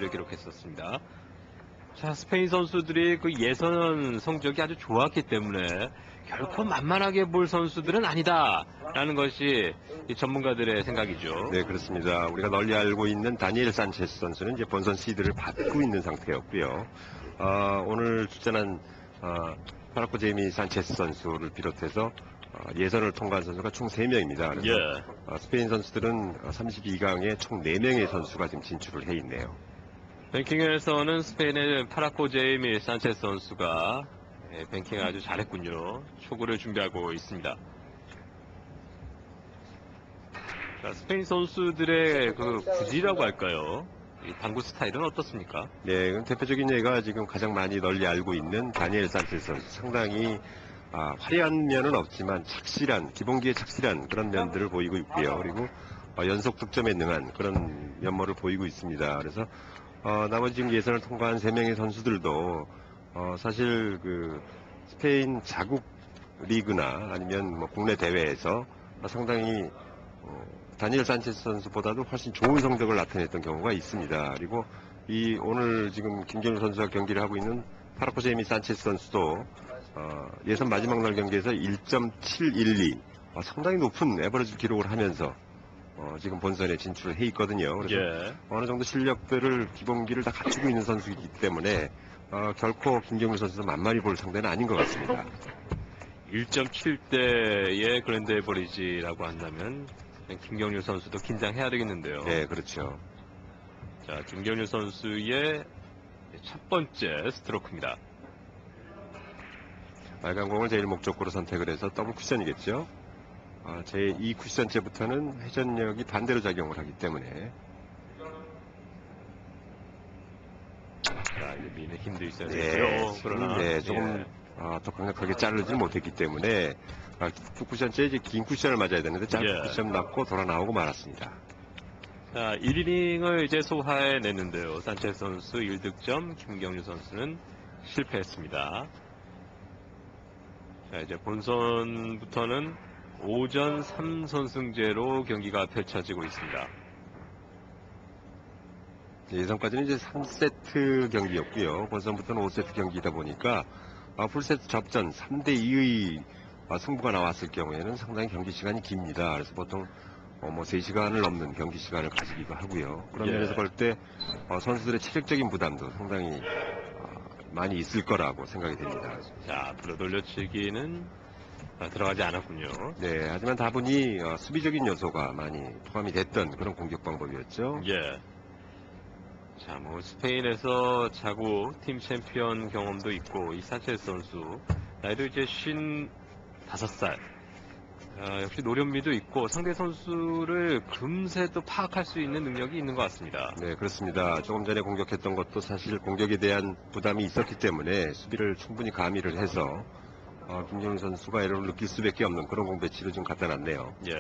를 기록했었습니다. 자, 스페인 선수들이 그 예선 성적이 아주 좋았기 때문에 결코 만만하게 볼 선수들은 아니다라는 것이 이 전문가들의 생각이죠. 네, 그렇습니다. 우리가 널리 알고 있는 다니엘 산체스 선수는 이제 본선 시드를 받고 있는 상태였고요. 오늘 출전한 파라코 제이미 산체스 선수를 비롯해서 예선을 통과한 선수가 총 3명입니다. 그래서 예. 스페인 선수들은 32강에 총 4명의 선수가 지금 진출을 해 있네요. 뱅킹에서는 스페인의 파라코 제이미 산체스 선수가 뱅킹을 아주 잘했군요. 초구를 준비하고 있습니다. 자, 스페인 선수들의 그 구질이라고 할까요? 이 당구 스타일은 어떻습니까? 네, 그럼 대표적인 예가 지금 가장 많이 널리 알고 있는 다니엘 산체스 선수. 상당히 화려한 면은 없지만 착실한, 기본기에 착실한 그런 면들을 보이고 있고요. 그리고 연속 득점에 능한 그런 면모를 보이고 있습니다. 그래서 나머지 지금 예선을 통과한 3명의 선수들도 사실 그 스페인 자국 리그나 아니면 뭐 국내 대회에서 상당히 다니엘 산체스 선수보다도 훨씬 좋은 성적을 나타냈던 경우가 있습니다. 그리고 오늘 지금 김경률 선수가 경기를 하고 있는 파라코 제이미 산체스 선수도 예선 마지막 날 경기에서 1.712 상당히 높은 에버리지 기록을 하면서 지금 본선에 진출을 해 있거든요. 그래서 어느 정도 실력들을 기본기를 다 갖추고 있는 선수이기 때문에 결코 김경률 선수도 만만히 볼 상대는 아닌 것 같습니다. 1.7대의 그랜드 에버리지라고 한다면 김경률 선수도 긴장해야 되겠는데요. 네, 그렇죠. 자, 김경률 선수의 첫 번째 스트로크입니다. 빨간 공을 제일 목적구로 선택을 해서 더블 쿠션이겠죠. 제2 쿠션째부터는 회전력이 반대로 작용을 하기 때문에. 자, 이제 미는 힘도 있어야 네, 되죠. 그러나 네, 조금 더 강력하게 자르지 못했기 때문에 두 쿠션째 이제 긴 쿠션을 맞아야 되는데 짧은 쿠션 맞고 돌아 나오고 말았습니다. 자, 1이닝을 이제 소화해냈는데요. 산체스 선수 1득점, 김경률 선수는 실패했습니다. 자, 이제 본선부터는 오전 3선승제로 경기가 펼쳐지고 있습니다. 예선까지는 이제 3세트 경기였고요. 본선부터는 5세트 경기이다 보니까 풀세트 접전 3대2의 승부가 나왔을 경우에는 상당히 경기 시간이 깁니다. 그래서 보통 뭐 3시간을 넘는 경기 시간을 가지기도 하고요. 그런 면에서 볼 때 선수들의 체력적인 부담도 상당히 많이 있을 거라고 생각이 됩니다. 자, 앞으로 돌려치기는 들어가지 않았군요. 네, 하지만 다분히 수비적인 요소가 많이 포함이 됐던 그런 공격 방법이었죠. 예. 자, 뭐 스페인에서 자국 팀 챔피언 경험도 있고 이 산체스 선수 나이도 이제 55살. 역시 노련미도 있고 상대 선수를 금세 또 파악할 수 있는 능력이 있는 것 같습니다. 네, 그렇습니다. 조금 전에 공격했던 것도 사실 공격에 대한 부담이 있었기 때문에 수비를 충분히 가미를 해서 김경률 선수가 에러를 느낄 수밖에 없는 그런 공 배치를 좀 갖다 놨네요. 예.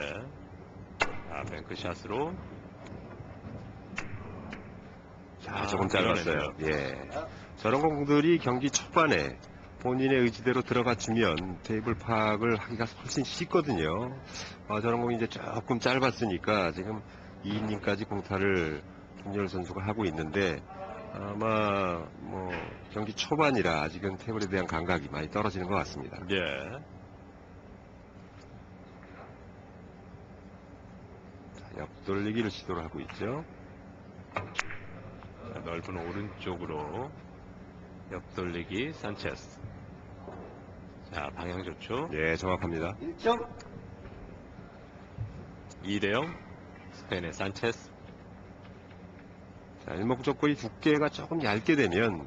자, 뱅크샷으로. 자, 조금 짧았어요. 예. 저런 공들이 경기 초반에 본인의 의지대로 들어가주면 테이블 파악을 하기가 훨씬 쉽거든요. 저런 공이 이제 조금 짧았으니까 지금 2이닝까지 공타를 김경률 선수가 하고 있는데 아마 뭐 경기 초반이라 아직은 테이블에 대한 감각이 많이 떨어지는 것 같습니다. 예. 자, 옆돌리기를 시도를 하고 있죠. 자, 넓은 오른쪽으로 옆돌리기 산체스. 자, 방향 좋죠. 예, 정확합니다. 2대0 스페인의 산체스. 자, 일목적거리 두께가 조금 얇게 되면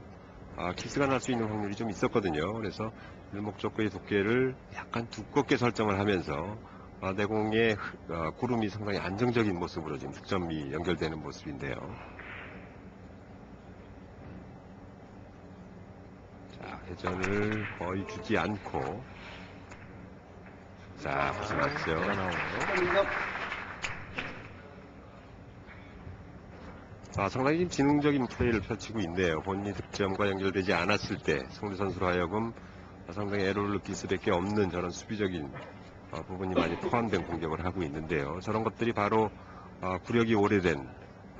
키스가 날 수 있는 확률이 좀 있었거든요. 그래서 일목적거리 두께를 약간 두껍게 설정을 하면서 내공의 구름이 상당히 안정적인 모습으로 지금 득점이 연결되는 모습인데요. 자, 회전을 거의 주지 않고 자, 벗어났죠. 상당히 지금 지능적인 플레이를 펼치고 있네요. 본인이 득점과 연결되지 않았을 때 상대 선수로 하여금 상당히 에러를 느낄 수밖에 없는 저런 수비적인 부분이 많이 포함된 공격을 하고 있는데요. 저런 것들이 바로 구력이 오래된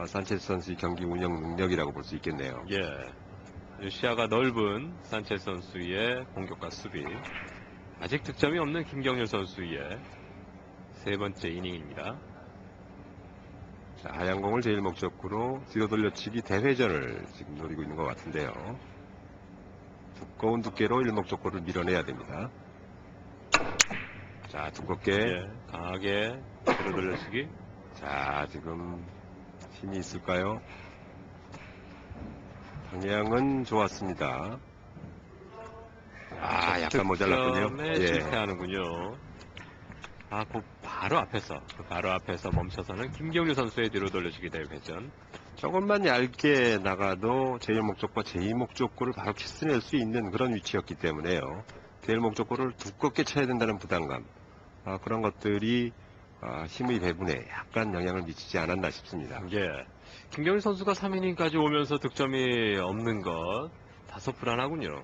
산체스 선수의 경기 운영 능력이라고 볼 수 있겠네요. 예. 시야가 넓은 산체스 선수의 공격과 수비. 아직 득점이 없는 김경률 선수의 세 번째 이닝입니다. 자, 하얀 공을 제일 목적으로 뒤로 돌려치기 대회전을 지금 노리고 있는 것 같은데요. 두꺼운 두께로 일목적고를 밀어내야 됩니다. 자, 두껍게. 예. 강하게 뒤로 돌려치기. 자, 지금 힘이 있을까요? 방향은 좋았습니다. 약간 모자랐군요. 득점에 실패하는군요. 그 바로 앞에서 멈춰서는 김경률 선수의 뒤로 돌려치기 대회전. 조금만 얇게 나가도 제1목적과 제2목적고를 바로 캐스낼 수 있는 그런 위치였기 때문에요. 제1목적고를 두껍게 쳐야 된다는 부담감, 그런 것들이 힘의 배분에 약간 영향을 미치지 않았나 싶습니다. 예. 김경률 선수가 3이닝까지 오면서 득점이 없는 것 다소 불안하군요.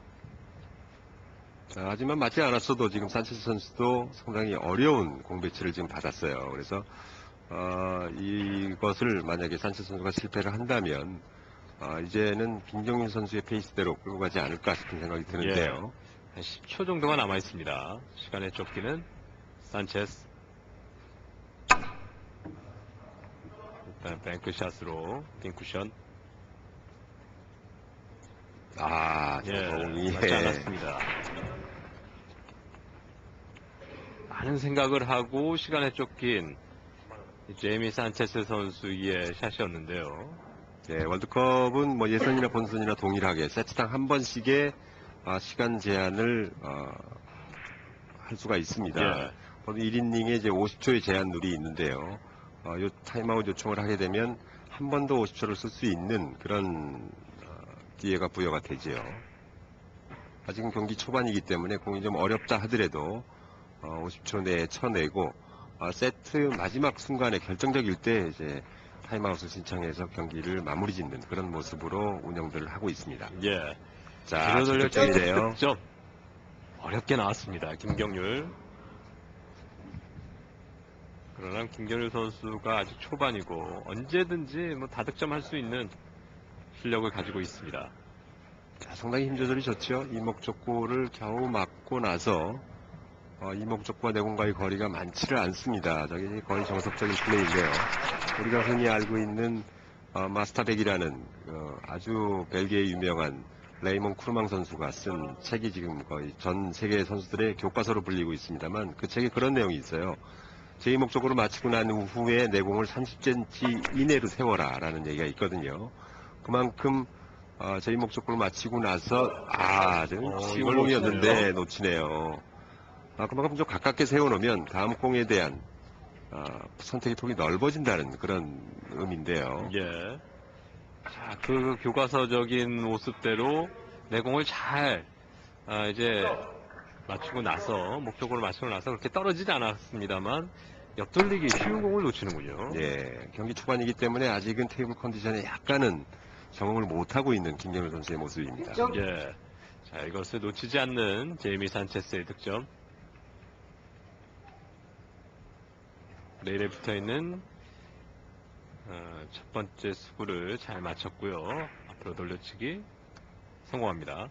자, 하지만 맞지 않았어도 지금 산체스 선수도 상당히 어려운 공배치를 지금 받았어요. 그래서 이것을 만약에 산체스 선수가 실패를 한다면 이제는 김경률 선수의 페이스대로 끌고 가지 않을까 싶은 생각이 드는데요. 한 10초 정도가 남아 있습니다. 시간에 쫓기는 산체스. 일단 뱅크샷으로 빈쿠션. 공이 맞지 않았습니다. 많은 생각을 하고 시간에 쫓긴 제이미 산체스 선수의 샷이었는데요. 네, 월드컵은 뭐 예선이나 본선이나 동일하게 세트당 한 번씩의 시간 제한을 할 수가 있습니다. 예. 1이닝에 이제 50초의 제한룰이 있는데요. 요 타임아웃 요청을 하게 되면 한 번 더 50초를 쓸 수 있는 그런 기회가 부여가 되지요. 아직은 경기 초반이기 때문에 공이 좀 어렵다 하더라도 50초 내에 쳐내고 세트 마지막 순간에 결정적일 때 이제 타임아웃을 신청해서 경기를 마무리 짓는 그런 모습으로 운영들을 하고 있습니다. 예. 자, 뒤로 돌려치기 득점이네요. 득점. 어렵게 나왔습니다. 김경률. 그러나 김경률 선수가 아직 초반이고 언제든지 뭐 다득점할 수 있는 실력을 가지고 있습니다. 자, 상당히 힘 조절이 좋죠. 이목적고를 겨우 맞고 나서 이목적고와 내공과의 거리가 많지를 않습니다. 저게 거의 정석적인 플레이인데요. 우리가 흔히 알고 있는 마스터백이라는 아주 벨기에 유명한 레이몬 쿠르망 선수가 쓴 책이 지금 거의 전 세계 선수들의 교과서로 불리고 있습니다만 그 책에 그런 내용이 있어요. 제2목적으로 마치고 난 후에 내공을 30cm 이내로 세워라 라는 얘기가 있거든요. 그만큼 제2목적으로 마치고 나서 쉬운 공이었는데 놓치네요. 그만큼 좀 가깝게 세워놓으면 다음 공에 대한 선택의 폭이 넓어진다는 그런 의미인데요. 예. 자, 그 교과서적인 모습대로 내공을 잘 이제 맞추고 나서 목적으로 맞추고 나서 그렇게 떨어지지 않았습니다만 옆돌리기 쉬운 공을 놓치는군요. 예, 경기 초반이기 때문에 아직은 테이블 컨디션에 약간은 적응을 못하고 있는 김경률 선수의 모습입니다. 예. 자, 이것을 놓치지 않는 제이미 산체스의 득점. 레일에 붙어있는 첫 번째 수구를 잘 맞췄고요. 앞으로 돌려치기 성공합니다.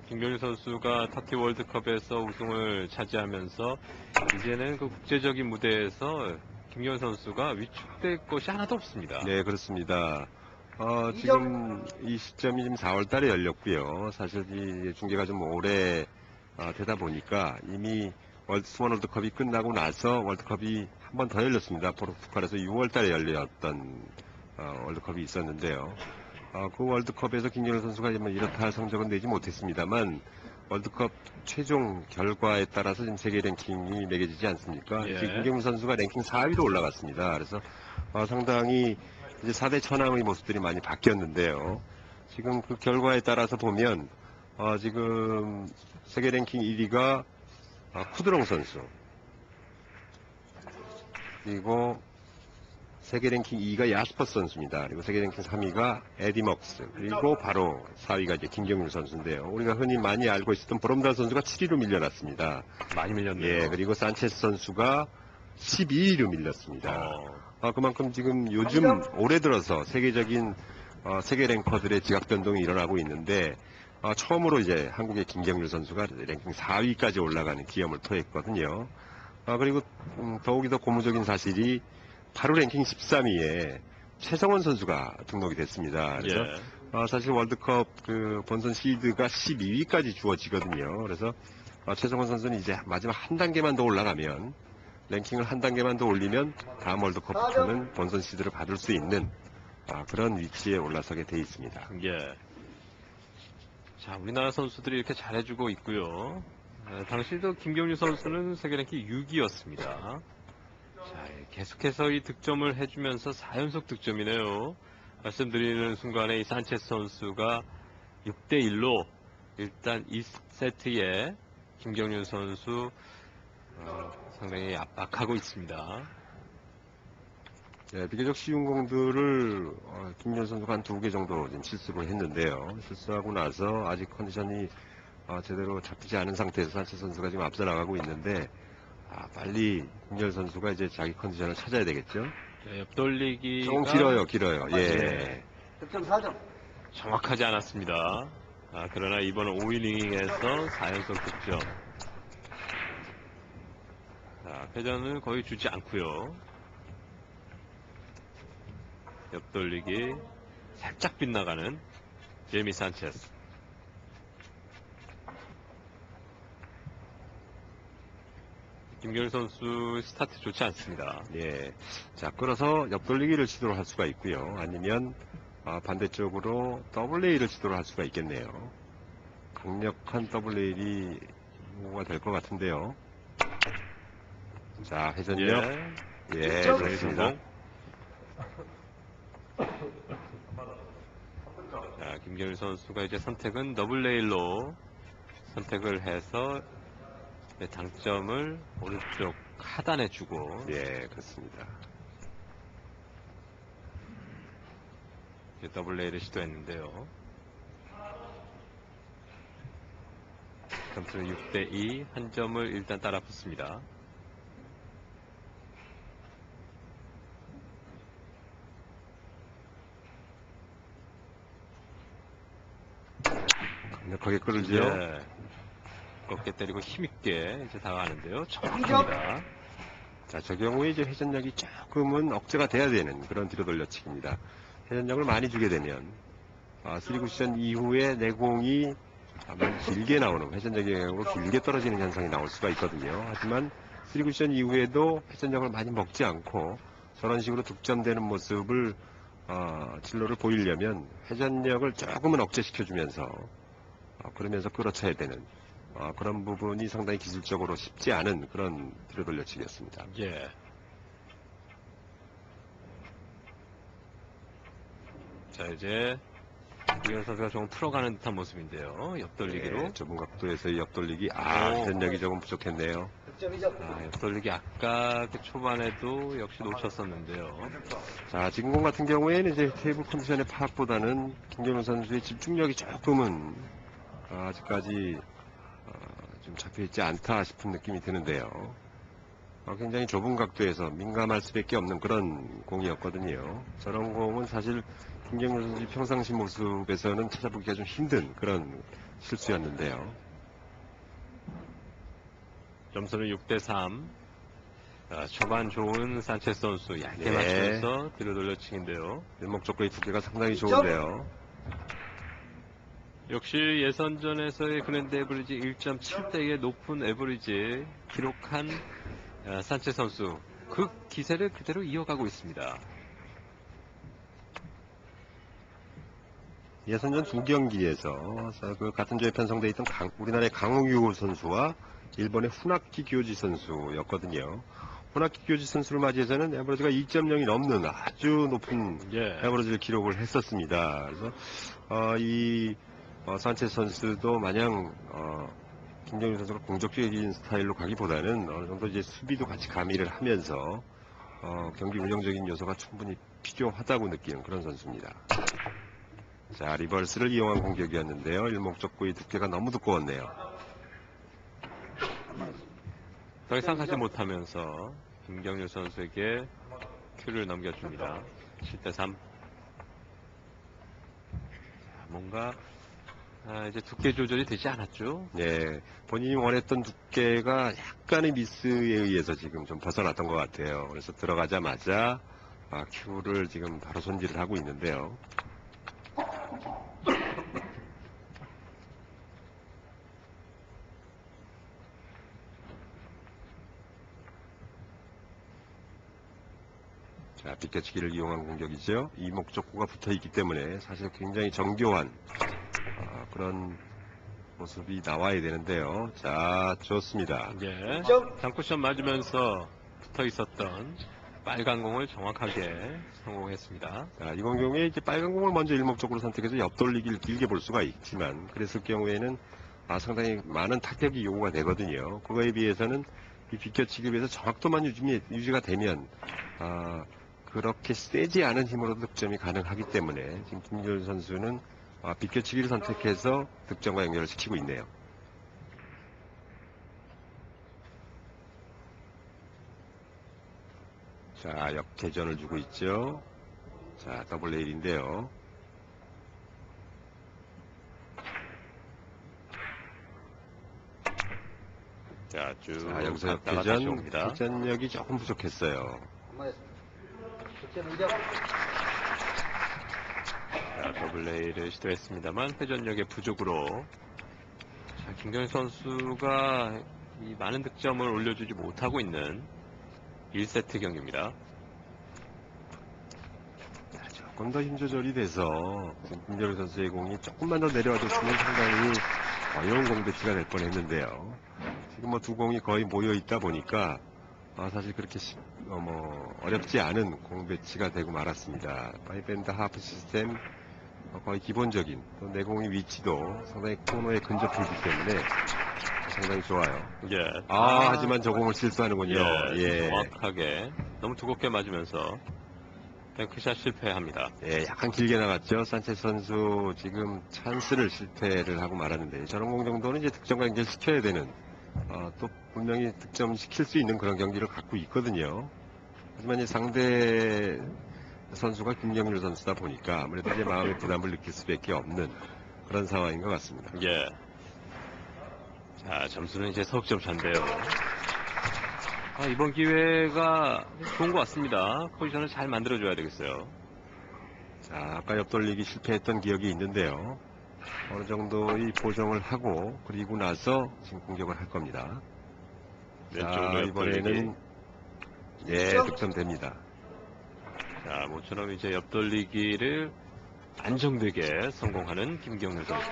김경률 선수가 터키 월드컵에서 우승을 차지하면서 이제는 그 국제적인 무대에서 김경률 선수가 위축될 것이 하나도 없습니다. 네, 그렇습니다. 지금 이 시점이 지금 4월 달에 열렸고요. 사실 이 중계가 좀 오래 되다 보니까 이미 스몰 월드컵이 끝나고 나서 월드컵이 한 번 더 열렸습니다. 포르투갈에서 6월 달에 열렸던 월드컵이 있었는데요. 그 월드컵에서 김경률 선수가 이렇다 할 성적은 내지 못했습니다만 월드컵 최종 결과에 따라서 지금 세계 랭킹이 매겨지지 않습니까? 예. 지금 김경률 선수가 랭킹 4위로 올라갔습니다. 그래서 상당히 이제 4대 천왕의 모습들이 많이 바뀌었는데요. 지금 그 결과에 따라서 보면 지금 세계 랭킹 1위가 쿠드롱 선수, 그리고 세계 랭킹 2위가 야스퍼 선수입니다. 그리고 세계 랭킹 3위가 에디 먹스, 그리고 바로 4위가 이제 김경률 선수인데요. 우리가 흔히 많이 알고 있었던 브롬달 선수가 7위로 밀려났습니다. 많이 밀렸네요. 예, 그리고 산체스 선수가 12위로 밀렸습니다. 그만큼 지금 요즘 올해 들어서 세계적인 세계 랭커들의 지각 변동이 일어나고 있는데, 처음으로 이제 한국의 김경률 선수가 랭킹 4위까지 올라가는 기염을 토했거든요. 그리고 더욱이 더 고무적인 사실이 바로 랭킹 13위에 최성원 선수가 등록이 됐습니다. 그래서 예. 사실 월드컵 그 본선 시드가 12위까지 주어지거든요. 그래서 최성원 선수는 이제 마지막 한 단계만 더 올라가면, 랭킹을 한 단계만 더 올리면 다음 월드컵부터는 본선 시드를 받을 수 있는 그런 위치에 올라서게 돼 있습니다. 예. 자, 우리나라 선수들이 이렇게 잘해주고 있고요. 당시도 김경률 선수는 세계 랭킹 6위였습니다. 자, 계속해서 이 득점을 해주면서 4연속 득점이네요. 말씀드리는 순간에 이 산체스 선수가 6대1로 일단 2세트에 김경률 선수 상당히 압박하고 있습니다. 예, 비교적 쉬운 공들을 김경률 선수가 한 2개 정도 지금 실수를 했는데요. 실수하고 나서 아직 컨디션이 제대로 잡히지 않은 상태에서 산체스 선수가 지금 앞서 나가고 있는데, 빨리 김경률 선수가 이제 자기 컨디션을 찾아야 되겠죠. 네, 옆돌리기가 조금 길어요. 예. 예. 득점 4점. 정확하지 않았습니다. 그러나 이번 5이닝에서 4연속 득점. 자, 회전을 거의 주지 않고요. 옆돌리기 살짝 빗나가는 제이미 산체스. 김경률 선수 스타트 좋지 않습니다. 예. 자, 끌어서 옆돌리기를 시도를 할 수가 있고요. 아니면 반대쪽으로 더블 레이를 시도를 할 수가 있겠네요. 강력한 더블 레일이 가 될 것 같은데요. 자, 회전력. 예, 좋습니다. 자, 김경률 선수가 이제 선택은 더블 레일로 선택을 해서 당점을 오른쪽 하단에 주고, 예, 그렇습니다. 더블 레일을 시도했는데요. 점수는 6대2, 한 점을 일단 따라 붙습니다. 강력하게 끌을지요. 예. 꺾게 때리고 힘있게 이제 다가가는데요. 정확합니다. 자, 저 경우에 이제 회전력이 조금은 억제가 돼야 되는 그런 뒤로 돌려치기입니다. 회전력을 많이 주게 되면 3쿠션 이후에 내공이 한번 길게 나오는, 회전력의 영향으로 길게 떨어지는 현상이 나올 수가 있거든요. 하지만 3쿠션 이후에도 회전력을 많이 먹지 않고 저런 식으로 득점되는 모습을 진로를 보이려면 회전력을 조금은 억제시켜주면서 그러면서 끌어쳐야 되는 그런 부분이 상당히 기술적으로 쉽지 않은 그런 뒤로 돌려치기였습니다. 예. 자, 이제 김경률 선수가 조금 풀어가는 듯한 모습인데요. 옆돌리기로. 네, 좁은 각도에서의 옆돌리기. 오. 회전력이 조금 부족했네요. 득점 2점. 옆돌리기 아까 그 초반에도 역시 놓쳤었는데요. 자, 지금 공 같은 경우에는 이제 테이블 컨디션의 파악보다는 김경률 선수의 집중력이 조금은 아직까지 좀 잡혀있지 않다 싶은 느낌이 드는데요. 굉장히 좁은 각도에서 민감할 수밖에 없는 그런 공이었거든요. 저런 공은 사실 김경률 선수 평상시 모습에서는 찾아보기가 좀 힘든 그런 실수였는데요. 점수는 6대3. 초반 좋은 산체스 선수 얇게 네. 맞추면서 뒤로 돌려치기인데요. 일목적고의 두께가 상당히 좋은데요. 역시 예선전에서의 그랜드 에버리지 1.7대의 높은 에버리지 기록한 산체스 선수, 그 기세를 그대로 이어가고 있습니다. 예선전 2경기에서 그 같은 조에 편성되어 있던 우리나라의 강호규 선수와 일본의 후나키 교지 선수였거든요. 후나키 교지 선수를 맞이해서는 에버리지가 2.0이 넘는 아주 높은 에버리지를 기록을 했었습니다. 그래서 이 산체스 선수도 마냥 김경률 선수가 공격적인 스타일로 가기보다는 어느 정도 이제 수비도 같이 가미를 하면서 경기 운영적인 요소가 충분히 필요하다고 느끼는 그런 선수입니다. 자, 리버스를 이용한 공격이었는데요. 일목적구의 두께가 너무 두꺼웠네요. 더 이상 하지 못하면서 김경률 선수에게 큐를 넘겨줍니다. 7대3. 뭔가 이제 두께 조절이 되지 않았죠. 네, 본인이 원했던 두께가 약간의 미스에 의해서 지금 좀 벗어났던 것 같아요. 그래서 들어가자마자 큐를 지금 바로 손질을 하고 있는데요. 자, 비껴치기를 이용한 공격이죠. 이목적구가 붙어있기 때문에 사실 굉장히 정교한 그런 모습이 나와야 되는데요. 자, 좋습니다. 예. 장쿠션 맞으면서 붙어 있었던 빨간 공을 정확하게 성공했습니다. 자, 이번 경우에 이제 빨간 공을 먼저 일목적으로 선택해서 옆돌리기를 길게 볼 수가 있지만, 그랬을 경우에는 상당히 많은 타격이 요구가 되거든요. 그거에 비해서는 이 비껴치기에 비해서 정확도만 유지가 되면 그렇게 세지 않은 힘으로도 득점이 가능하기 때문에 지금 김경률 선수는 비껴치기를 선택해서 득점과 연결을 시키고 있네요. 자, 역회전을 주고 있죠. 자, 더블 레일인데요. 자, 쭉 자, 여기서 갔다가 다시 역회전, 옵니다. 회전력이 조금 부족했어요. 자, 더블레이를 시도했습니다만 회전력의 부족으로 자, 김경일 선수가 이 많은 득점을 올려주지 못하고 있는 1세트 경기입니다. 자, 조금 더 힘 조절이 돼서 김경일 선수의 공이 조금만 더 내려와줬으면 상당히 어려운 공 배치가 될 뻔했는데요. 지금 뭐 두 공이 거의 모여 있다 보니까 사실 그렇게 어렵지 않은 공 배치가 되고 말았습니다. 파이밴드 하프 시스템 거의 기본적인 또 내공의 위치도 상당히 코너에 근접해 있기 때문에 상당히 좋아요. 예. 하지만 저 공을 실수하는군요. 예. 정확하게 너무 두껍게 맞으면서 뱅크샷 실패합니다. 예, 약간 길게 나갔죠. 산체스 선수 지금 찬스를 실패를 하고 말았는데 저런 공 정도는 이제 득점과 연결시켜야 되는 또 분명히 득점시킬 수 있는 그런 경기를 갖고 있거든요. 하지만 이 상대 선수가 김경률 선수다 보니까 아무래도 이제 마음의 부담을 느낄 수밖에 없는 그런 상황인 것 같습니다. 예. 자, 점수는 이제 석점 차인데요. 이번 기회가 좋은 것 같습니다. 포지션을 잘 만들어줘야 되겠어요. 자, 아까 옆돌리기 실패했던 기억이 있는데요. 어느 정도의 보정을 하고 그리고 나서 지금 공격을 할 겁니다. 자, 이번에는 득점됩니다. 자, 모처럼 이제 옆돌리기를 안정되게 성공하는 김경률 선수.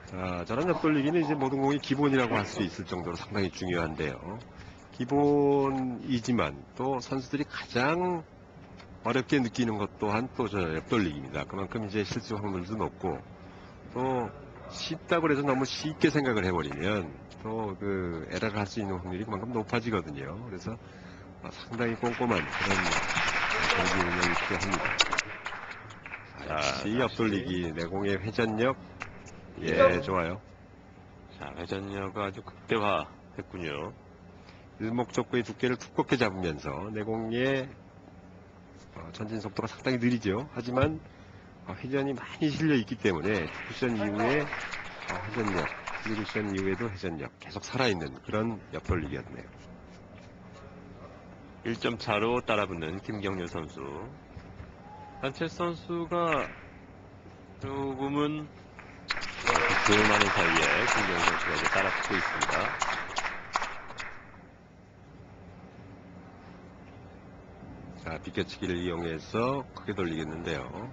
자, 저런 옆돌리기는 이제 모든 공이 기본이라고 할 수 있을 정도로 상당히 중요한데요. 기본이지만 또 선수들이 가장 어렵게 느끼는 것 또한 또 저 옆돌리기입니다. 그만큼 이제 실수 확률도 높고 또 쉽다고 해서 너무 쉽게 생각을 해버리면 또 그 에러를 할 수 있는 확률이 그만큼 높아지거든요. 그래서 상당히 꼼꼼한 그런 경기 운영이 필요합니다. 자, 역시 옆돌리기 내공의 회전력 좋아요. 자, 회전력이 아주 극대화했군요. 일목적구의 두께를 두껍게 잡으면서 내공의 전진 속도가 상당히 느리죠. 하지만 회전이 많이 실려 있기 때문에 쿠션 이후에 회전력, 쿠션 이후에도 회전력 계속 살아있는 그런 옆돌리기였네요. 1점 차로 따라붙는 김경률 선수. 산체스 선수가 조금은 조용하는 사이에 김경률 선수가 이제 따라붙고 있습니다. 자, 비껴치기를 이용해서 크게 돌리겠는데요.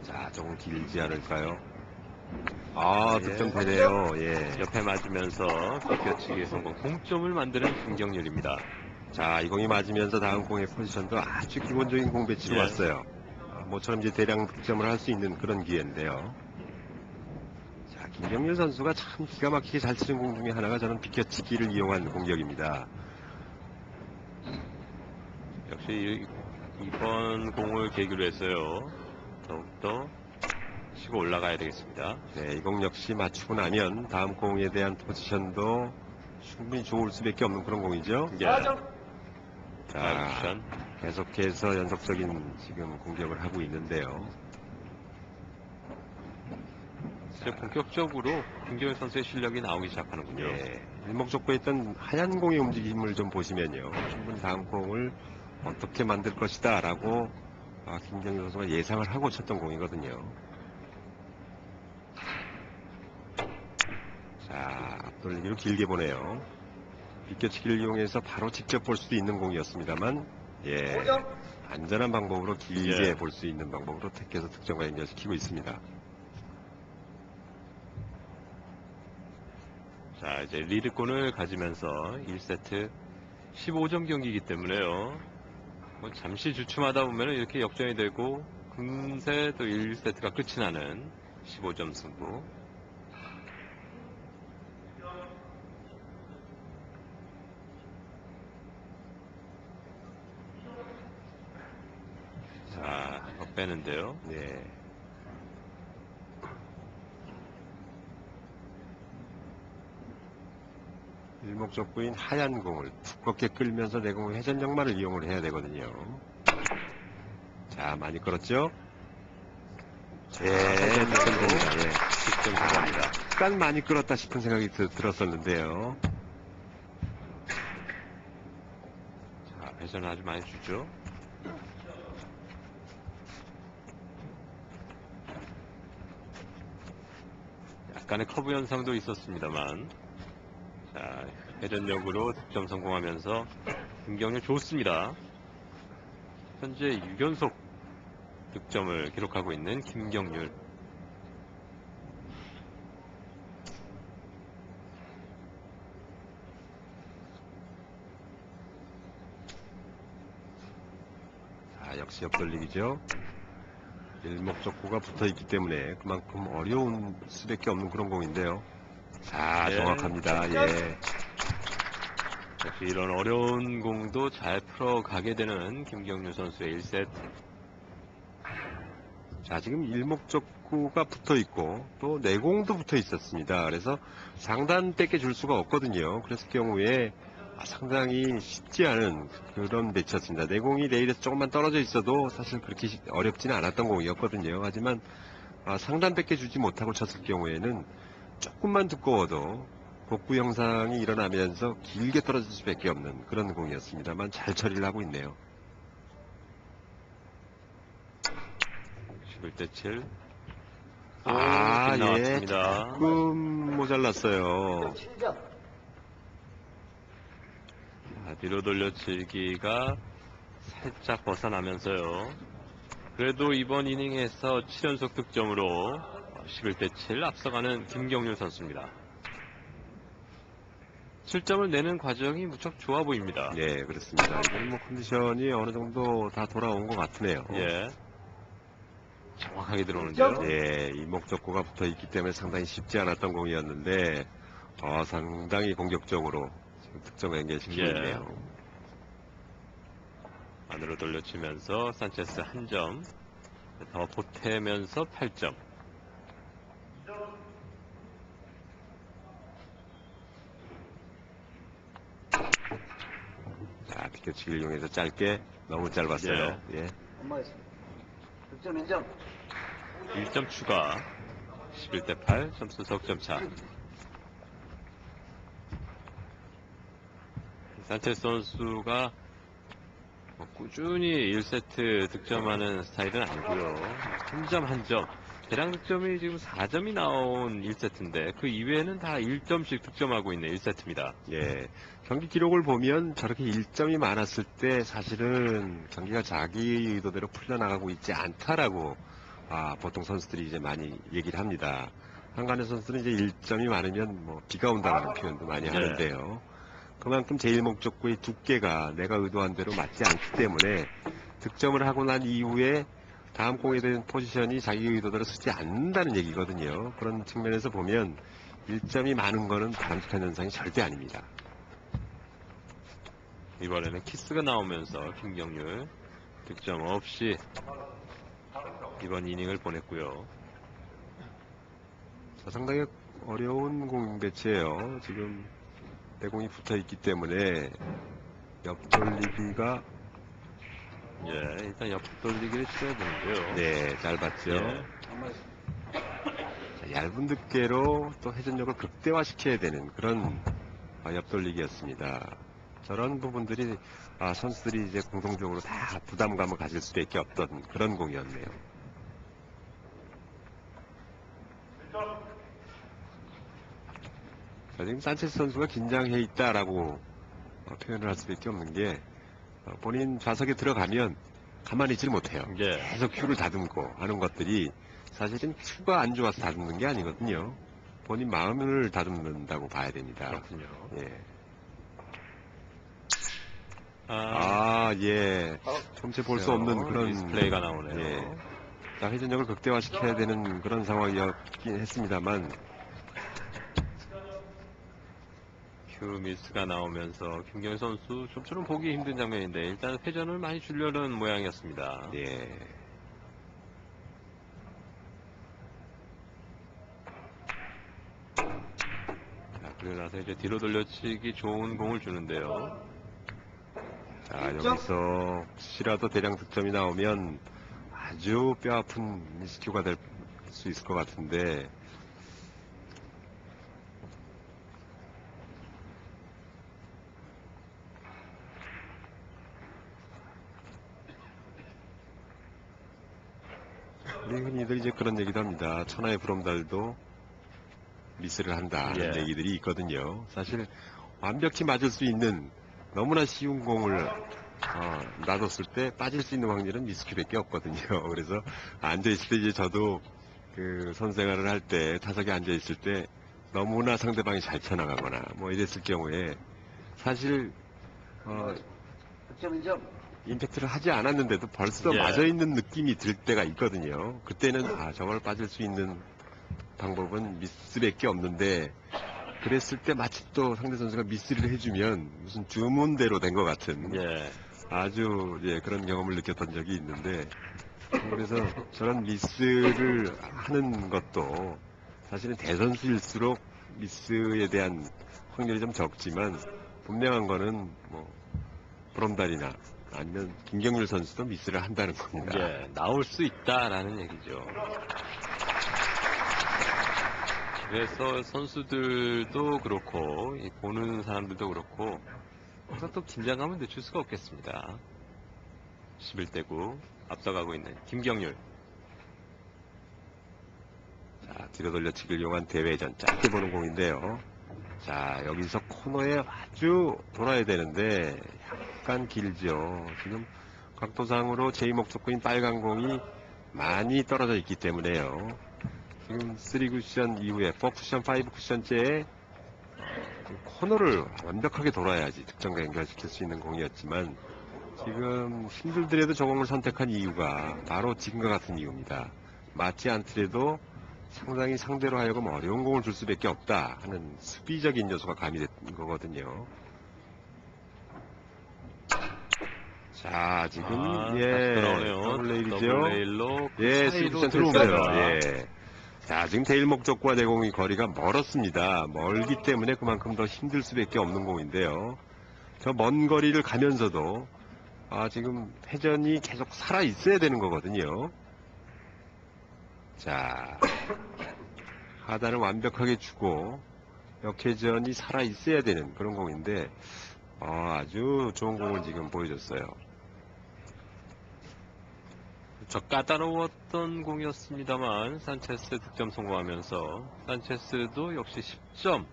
자, 조금 길지 않을까요? 득점 되네요. 예. 옆에 맞으면서 비껴치기 성공. 동점을 만드는 김경률입니다. 자, 이 공이 맞으면서 다음 공의 포지션도 아주 기본적인 공 배치로 왔어요. 모처럼 이제 대량 득점을 할 수 있는 그런 기회인데요. 자, 김경률 선수가 참 기가 막히게 잘 치는 공 중에 하나가 저는 비껴치기를 이용한 공격입니다. 역시 이번 공을 계기로 해서요. 더욱더 치고 올라가야 되겠습니다. 네, 이 공 역시 맞추고 나면 다음 공에 대한 포지션도 충분히 좋을 수밖에 없는 그런 공이죠. 예. 자, 쿠션. 계속해서 연속적인 지금 공격을 하고 있는데요. 이제 본격적으로 김경현 선수의 실력이 나오기 시작하는군요. 예, 일목적고에 있던 하얀 공의 움직임을 좀 보시면요. 충분히 다음 공을 어떻게 만들 것이다 라고 김경현 선수가 예상을 하고 쳤던 공이거든요. 자, 앞돌리기로 길게 보내요. 비껴치기를 이용해서 바로 직접 볼 수도 있는 공이었습니다만, 예, 안전한 방법으로 길게 예. 볼 수 있는 방법으로 택해서 득점과 연결시키고 있습니다. 자, 이제 리드권을 가지면서 1세트 15점 경기이기 때문에요. 뭐 잠시 주춤하다 보면 이렇게 역전이 되고 금세 또 1세트가 끝이 나는 15점 승부. 자, 빼는데요. 예. 일목적구인 하얀 공을 두껍게 끌면서 내공의 회전력만을 이용을 해야 되거든요. 자, 많이 끌었죠? 예, 득점됩니다. 예. 득점 들어갑니다. 약간 많이 끌었다 싶은 생각이 들었었는데요. 자, 회전을 아주 많이 주죠. 약간의 커브 현상도 있었습니다만, 자, 회전력으로 득점 성공하면서 김경률 좋습니다. 현재 6연속 득점을 기록하고 있는 김경률. 자, 역시 옆돌리기죠. 일목적구가 붙어있기 때문에 그만큼 어려운 수밖에 없는 그런 공인데요. 자, 예. 정확합니다. 예. 역시 이런 어려운 공도 잘 풀어가게 되는 김경률 선수의 1세트. 자, 지금 일목적구가 붙어 있고 또 내공도 붙어 있었습니다. 그래서 상단 뺏겨 줄 수가 없거든요. 그랬을 경우에 상당히 쉽지 않은 그런 매치였습니다. 내공이 레일에서 조금만 떨어져 있어도 사실 그렇게 어렵지는 않았던 공이었거든요. 하지만 상단 뺏겨 주지 못하고 쳤을 경우에는 조금만 두꺼워도 복구 현상이 일어나면서 길게 떨어질 수밖에 없는 그런 공이었습니다만 잘 처리를 하고 있네요. 11대 7. 예. 나왔습니다. 조금 모자랐어요. 자, 뒤로 돌려치기가 살짝 벗어나면서요. 그래도 이번 이닝에서 7연속 득점으로 11대 7 앞서가는 김경률 선수입니다. 7점을 내는 과정이 무척 좋아 보입니다. 네, 그렇습니다. 이건 뭐 컨디션이 어느 정도 다 돌아온 것 같으네요. 예. 정확하게 들어오는데요. 네, 이목적구가 붙어 있기 때문에 상당히 쉽지 않았던 공이었는데, 상당히 공격적으로 지금 득점 연결시키고 예. 있네요. 안으로 돌려치면서 산체스 한 점, 더 보태면서 8점. 자, 비껴치기를 이용해서 짧게 너무 짧았어요. 예. 득점 인정. 1점 추가. 11대 8 점수 석점 차. 산체스 선수가 꾸준히 1세트 득점하는 스타일은 아니고요. 한 점 한 점. 대량 득점이 지금 4점이 나온 1세트인데 그 이외에는 다 1점씩 득점하고 있는 1세트입니다. 예. 경기 기록을 보면 저렇게 1점이 많았을 때 사실은 경기가 자기 의도대로 풀려나가고 있지 않다라고 보통 선수들이 이제 많이 얘기를 합니다. 한간의 선수는 이제 1점이 많으면 뭐 비가 온다는 표현도 많이 하는데요. 그만큼 제일 목적구의 두께가 내가 의도한 대로 맞지 않기 때문에 득점을 하고 난 이후에 다음 공에 대한 포지션이 자기 의도대로 쓰지 않는다는 얘기거든요. 그런 측면에서 보면 1점이 많은 거는 바람직한 현상이 절대 아닙니다. 이번에는 키스가 나오면서 김경률 득점 없이 이번 이닝을 보냈고요. 자, 상당히 어려운 공 배치예요. 지금 내공이 붙어 있기 때문에 옆돌리기가 예, 일단 옆 돌리기를 치러야 되는데요. 네, 잘 봤죠. 예. 자, 얇은 득대로 또 회전력을 극대화시켜야 되는 그런 옆돌리기였습니다. 저런 부분들이 선수들이 이제 공동적으로 다 부담감을 가질 수밖에 없던 그런 공이었네요. 자, 지금 산체스 선수가 긴장해 있다라고 표현을 할 수밖에 없는 게 본인 좌석에 들어가면 가만히 있질 못해요. 예. 계속 큐를 다듬고 하는 것들이 사실은 큐가 안 좋아서 다듬는 게 아니거든요. 본인 마음을 다듬는다고 봐야 됩니다. 그렇군요. 예. 예. 좀채 볼 수 없는 그런 디스플레이가 나오네요. 예. 자, 회전력을 극대화시켜야 되는 그런 상황이었긴 했습니다만 큐 미스가 나오면서 김경일 선수 좀처럼 보기 힘든 장면인데 일단 회전을 많이 주려는 모양이었습니다. 예. 자, 그러고 나서 이제 뒤로 돌려치기 좋은 공을 주는데요. 자, 여기서 혹시라도 대량 득점이 나오면 아주 뼈아픈 미스큐가 될 수 있을 것 같은데 우리 흔히들 이제 그런 얘기도 합니다. 천하의 부럼달도 미스를 한다는 예. 얘기들이 있거든요. 사실 완벽히 맞을 수 있는 너무나 쉬운 공을 놔뒀을 때 빠질 수 있는 확률은 미스큐밖에 없거든요. 그래서 앉아있을 때 이제 저도 그 선생활을 할 때 타석에 앉아있을 때 너무나 상대방이 잘 쳐나가거나 뭐 이랬을 경우에 사실 득점 인정. 임팩트를 하지 않았는데도 벌써 예. 맞아있는 느낌이 들 때가 있거든요. 그때는 저걸 빠질 수 있는 방법은 미스밖에 없는데 그랬을 때 마치 또 상대 선수가 미스를 해주면 무슨 주문대로 된 것 같은 예. 아주 그런 경험을 느꼈던 적이 있는데 그래서 저런 미스를 하는 것도 사실은 대선수일수록 미스에 대한 확률이 좀 적지만 분명한 거는 뭐 브롬달이나 아니면 김경률 선수도 미스를 한다는 겁니다. 예, 나올 수 있다라는 얘기죠. 그래서 선수들도 그렇고 보는 사람들도 그렇고 그래서 또 긴장감을 늦출 수가 없겠습니다. 11대 9 앞서가고 있는 김경률. 자, 뒤로 돌려치기를 이용한 대회전 짧게 보는 공인데요. 자, 여기서 코너에 아주 돌아야 되는데 약간 길죠. 지금 각도상으로 제2목적구인 빨간 공이 많이 떨어져 있기 때문에요. 지금 3쿠션 이후에 4쿠션, 5쿠션째에 코너를 완벽하게 돌아야지 득점과 연결시킬 수 있는 공이었지만 지금 힘들더라도 저 공을 선택한 이유가 바로 지금과 같은 이유입니다. 맞지 않더라도 상당히 상대로 하여금 어려운 공을 줄 수밖에 없다 하는 수비적인 요소가 가미된 거거든요. 자, 지금 다시 돌아오네요. 더블 레일이죠. 더블 레일로 예, 사이로 3쿠션 들어옵니다. 됐어요. 예. 자, 지금 테일 목적과 내공의 거리가 멀었습니다. 멀기 때문에 그만큼 더 힘들 수밖에 없는 공인데요. 저 먼 거리를 가면서도 지금 회전이 계속 살아 있어야 되는 거거든요. 자, 하단을 완벽하게 주고 역회전이 살아 있어야 되는 그런 공인데 아주 좋은 공을 지금 보여줬어요. 저 까다로웠던 공이었습니다만 산체스 득점 성공하면서 산체스도 역시 10점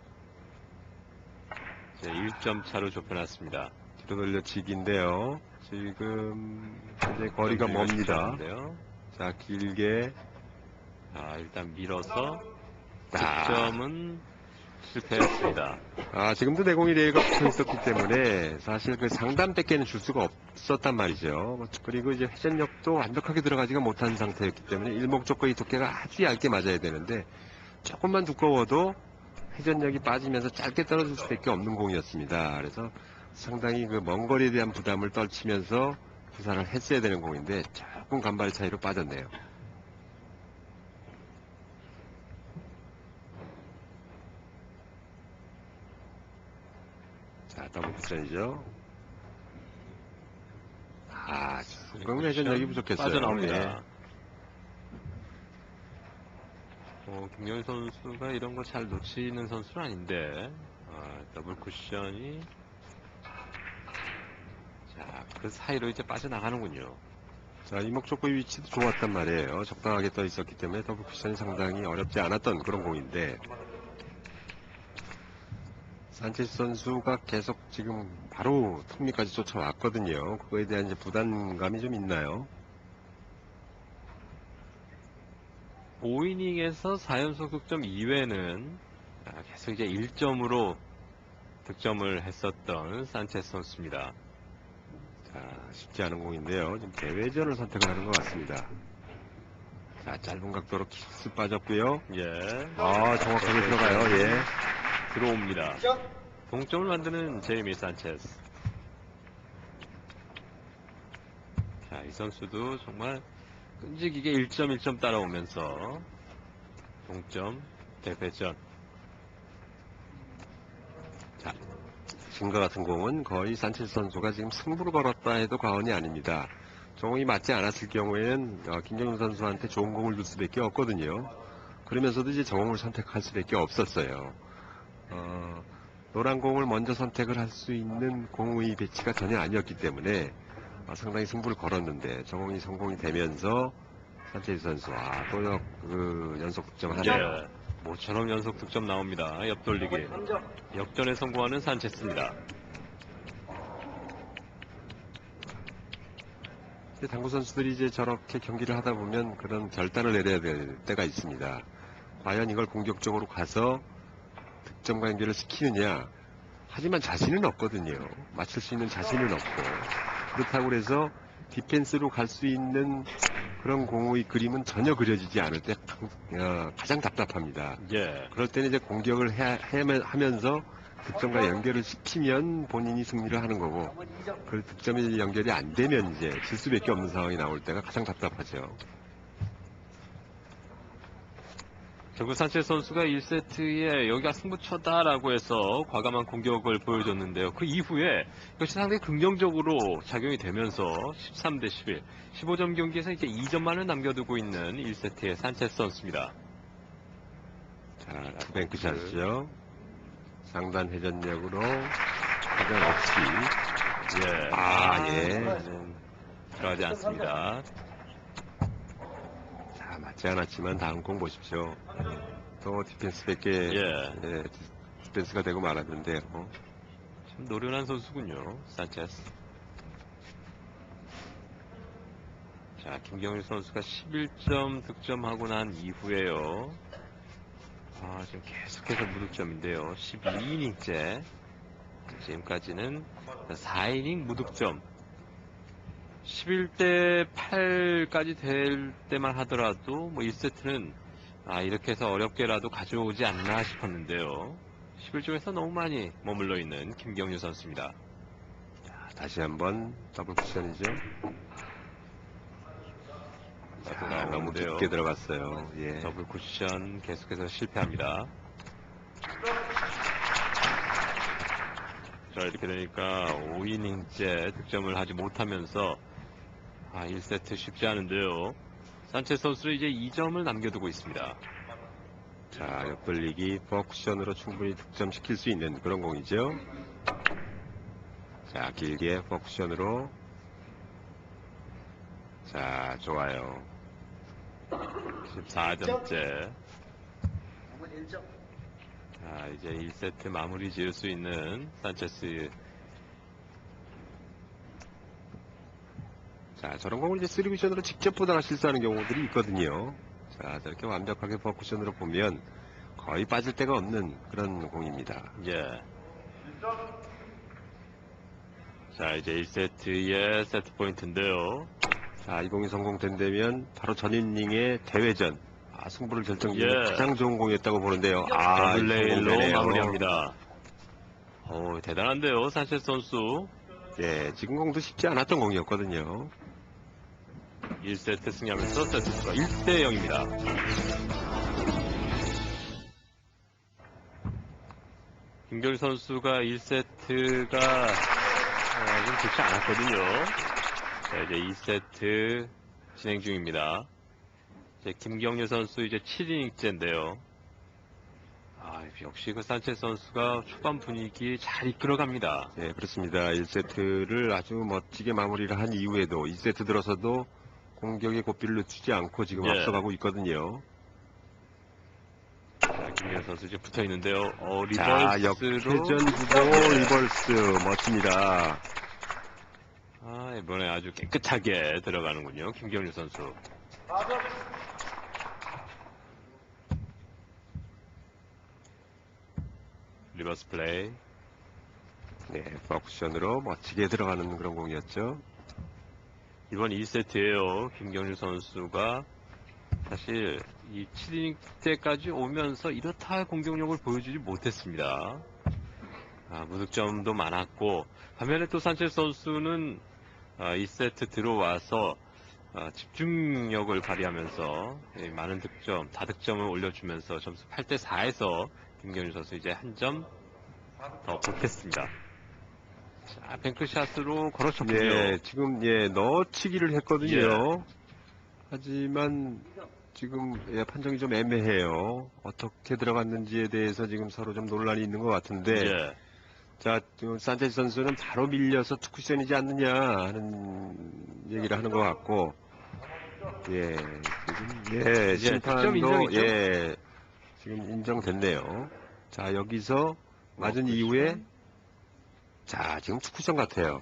1점 차로 좁혀놨습니다. 뒤로 돌려치기인데요. 지금 현재 거리가 멉니다. 자, 길게 일단 밀어서 자, 득점은 실패했습니다. 지금도 내공이 레이가 붙어 있었기 때문에 사실 그 상단밖에는 줄 수가 없었단 말이죠. 그리고 이제 회전력도 완벽하게 들어가지가 못한 상태였기 때문에 일목적과 이두께가 아주 얇게 맞아야 되는데 조금만 두꺼워도 회전력이 빠지면서 짧게 떨어질 수밖에 없는 공이었습니다. 그래서 상당히 그 먼 거리에 대한 부담을 떨치면서 구사를 했어야 되는 공인데 조금 간발 차이로 빠졌네요. 자, 더블 쿠션이죠. 조금 회전력이 부족했어요. 빠져나옵니다. 예. 김경희 선수가 이런 거 잘 놓치는 선수는 아닌데 더블 쿠션이 자, 그 사이로 이제 빠져나가는군요. 자, 이목적구의 위치도 좋았단 말이에요. 적당하게 떠 있었기 때문에 더블 쿠션이 상당히 어렵지 않았던 그런 공인데 산체스 선수가 계속 지금 바로 턱밑까지 쫓아왔거든요. 그거에 대한 이제 부담감이 좀 있나요? 5이닝에서 4연속 득점 이외에는 계속 이제 1점으로 득점을 했었던 산체스 선수입니다. 자, 쉽지 않은 공인데요. 지금 대회전을 선택을 하는 것 같습니다. 자, 짧은 각도로 킥스 빠졌고요. 예. 정확하게 들어가요. 예. 들어옵니다. 동점을 만드는 제이미 산체스. 자, 이 선수도 정말 끈질기게 1점 1점 따라오면서 동점 대회전. 자, 지금과 같은 공은 거의 산체스 선수가 지금 승부를 걸었다 해도 과언이 아닙니다. 저 공이 맞지 않았을 경우에는 김경윤 선수한테 좋은 공을 줄 수밖에 없거든요. 그러면서도 이제 저 공을 선택할 수밖에 없었어요. 노란 공을 먼저 선택을 할 수 있는 공의 배치가 전혀 아니었기 때문에 상당히 승부를 걸었는데 저 공이 성공이 되면서 산체스 선수 또 연속 득점을 하네요. 예. 모처럼 연속 득점 나옵니다. 옆돌리기. 역전에 성공하는 산체스입니다. 당구 선수들이 이제 저렇게 경기를 하다 보면 그런 결단을 내려야 될 때가 있습니다. 과연 이걸 공격적으로 가서 득점과 연결을 시키느냐. 하지만 자신은 없거든요. 맞출 수 있는 자신은 없고. 그렇다고 해서 디펜스로 갈 수 있는 그런 공의 그림은 전혀 그려지지 않을 때 가장 답답합니다. 예. 그럴 때는 이제 공격을 하면서 득점과 연결을 시키면 본인이 승리를 하는 거고, 그 득점이 연결이 안 되면 이제 질 수밖에 없는 상황이 나올 때가 가장 답답하죠. 결국 산체스 선수가 1세트에 여기가 승부처다라고 해서 과감한 공격을 보여줬는데요. 그 이후에 이것이 상당히 긍정적으로 작용이 되면서 13대 11, 15점 경기에서 이제 2점만을 남겨두고 있는 1세트의 산체스 선수입니다. 자, 뱅크샷이죠. 상단 회전력으로 회전 없이. 예. 들어가지 않습니다. 자, 맞지 않았지만 다음 공 보십시오. 또 디펜스밖에 디펜스가 되고 말았는데요. 참 노련한 선수군요, 산체스. 자, 김경일 선수가 11점 득점하고 난 이후에요. 지금 계속해서 무득점인데요. 12이닝째. 지금까지는 4이닝 무득점. 11대 8까지 될 때만 하더라도 1세트는 이렇게 해서 어렵게라도 가져오지 않나 싶었는데요. 11점에서 너무 많이 머물러 있는 김경유 선수입니다. 자, 다시 한번 더블 쿠션이죠. 너무 깊게 들어갔어요. 예. 더블 쿠션 계속해서 실패합니다. 자, 이렇게 되니까 5이닝째 득점을 하지 못하면서 1세트 쉽지 않은데요. 산체스 선수는 이제 2점을 남겨두고 있습니다. 자, 옆돌리기 퍼쿠션으로 충분히 득점시킬 수 있는 그런 공이죠. 자, 길게 퍼쿠션으로. 자, 좋아요. 14점째. 자, 이제 1세트 마무리 지을 수 있는 산체스. 자, 저런 공을 이제 3쿠션으로 직접 보다가 실수하는 경우들이 있거든요. 자, 저렇게 완벽하게 퍼쿠션으로 보면 거의 빠질 데가 없는 그런 공입니다. 예. 자, 이제 1세트의 세트 포인트인데요. 자, 이 공이 성공된다면 바로 전 이닝의 대회전, 승부를 결정짓는 예. 가장 좋은 공이었다고 보는데요. 더블 레일로 성공되네요. 마무리합니다. 대단한데요, 산체스 선수. 예, 지금 공도 쉽지 않았던 공이었거든요. 1세트 승리하면서 세트수가 1대 0입니다. 김경일 선수가 1세트가 좀 좋지 않았거든요. 자, 이제 2세트 진행 중입니다. 이제 김경일 선수 이제 7이닝째인데요. 역시 그 산체스 선수가 초반 분위기 잘 이끌어갑니다. 네, 그렇습니다. 1세트를 아주 멋지게 마무리를 한 이후에도 2세트 들어서도 공격의 고삐를 늦추지 않고 지금 예. 앞서가고 있거든요. 자, 김경일 선수 지금 붙어 있는데요. 자, 리버스로. 역회전 구도 리버스 멋집니다. 이번에 아주 깨끗하게 들어가는군요. 김경일 선수. 리버스 플레이. 네, 버쿠션으로 멋지게 들어가는 그런 공이었죠. 이번 2세트에요. 김경일 선수가 사실 이 7이닝 때까지 오면서 이렇다 할 공격력을 보여주지 못했습니다. 무득점도 많았고, 반면에 또 산체스 선수는 2세트 들어와서 집중력을 발휘하면서 많은 득점, 다득점을 올려주면서 점수 8대 4에서 김경일 선수 이제 한 점 더 보탰습니다. 자, 뱅크샷으로 걸어쳤군요. 네, 지금 넣어치기를 했거든요. 하지만 지금 판정이 좀 애매해요. 어떻게 들어갔는지에 대해서 지금 서로 좀 논란이 있는 것 같은데, 예. 자, 지금 산체스 선수는 바로 밀려서 투쿠션이지 않느냐 하는 얘기를 하는 것 같고, 지금 심판도 득점 인정이죠? 지금 인정됐네요. 자, 여기서 맞은 이후에 자, 지금 투쿠션 같아요.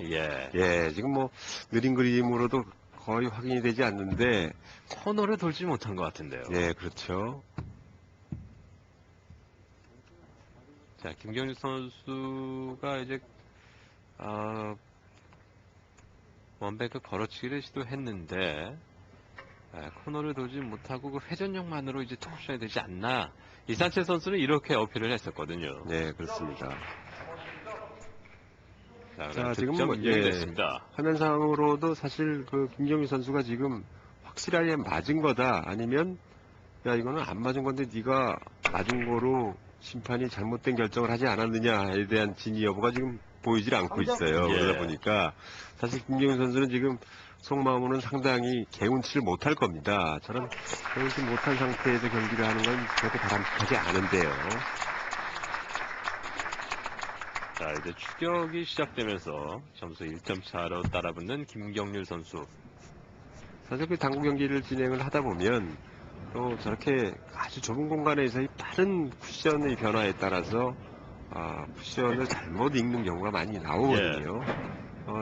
지금 뭐 느린 그림으로도 거의 확인이 되지 않는데, 코너를 돌지 못한 것 같은데요. 그렇죠. 자, 김경일 선수가 이제 원뱅크 걸어치기를 시도했는데 코너를 돌지 못하고 그 회전력만으로 이제 투쿠션이 되지 않나. 이산체 선수는 이렇게 어필을 했었거든요. 네, 그렇습니다. 자, 지금 득점 뭐, 인정이 됐습니다. 화면상으로도 사실 그 김경일 선수가 지금 확실하게 맞은 거다, 아니면 야, 이거는 안 맞은 건데 네가 맞은 거로 심판이 잘못된 결정을 하지 않았느냐에 대한 진위 여부가 지금 보이질 않고 있어요. 예. 그러다 보니까 사실 김경일 선수는 지금 속마음으로는 상당히 개운치를 못할 겁니다. 저는 개운치 못한 상태에서 경기를 하는 건 절대 바람직하지 않은데요. 자, 이제 추격이 시작되면서 점수 1점 차로 따라붙는 김경률 선수. 사실 그 당구 경기를 진행을 하다 보면 또 저렇게 아주 좁은 공간에서 이 빠른 쿠션의 변화에 따라서 쿠션을 잘못 읽는 경우가 많이 나오거든요.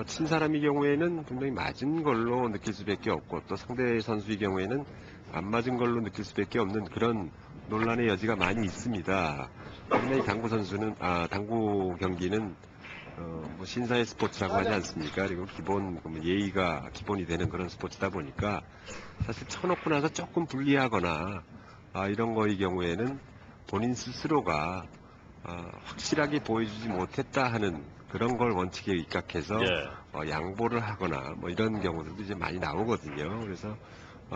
친 사람의 경우에는 분명히 맞은 걸로 느낄 수밖에 없고, 또 상대 선수의 경우에는 안 맞은 걸로 느낄 수밖에 없는 그런 논란의 여지가 많이 있습니다. 하지만 이 당구 경기는 뭐 신사의 스포츠라고 하지 않습니까? 그리고 기본 예의가 기본이 되는 그런 스포츠다 보니까 사실 쳐놓고 나서 조금 불리하거나 이런 거의 경우에는 본인 스스로가 확실하게 보여주지 못했다 하는 그런 걸 원칙에 입각해서 양보를 하거나 뭐 이런 경우들도 이제 많이 나오거든요. 그래서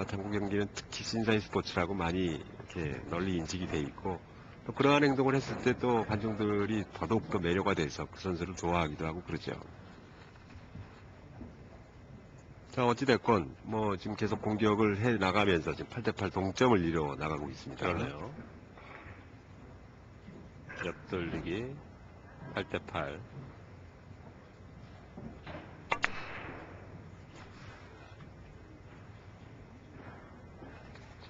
당구 경기는 특히 신사의 스포츠라고 많이 이렇게 널리 인식이 돼 있고, 또 그러한 행동을 했을 때 또 관중들이 더더욱 더 매료가 돼서 그 선수를 좋아하기도 하고 그러죠. 자, 어찌됐건 뭐 지금 계속 공격을 해 나가면서 지금 8대8 동점을 이뤄 나가고 있습니다. 그러네요. 옆돌리기 8대8.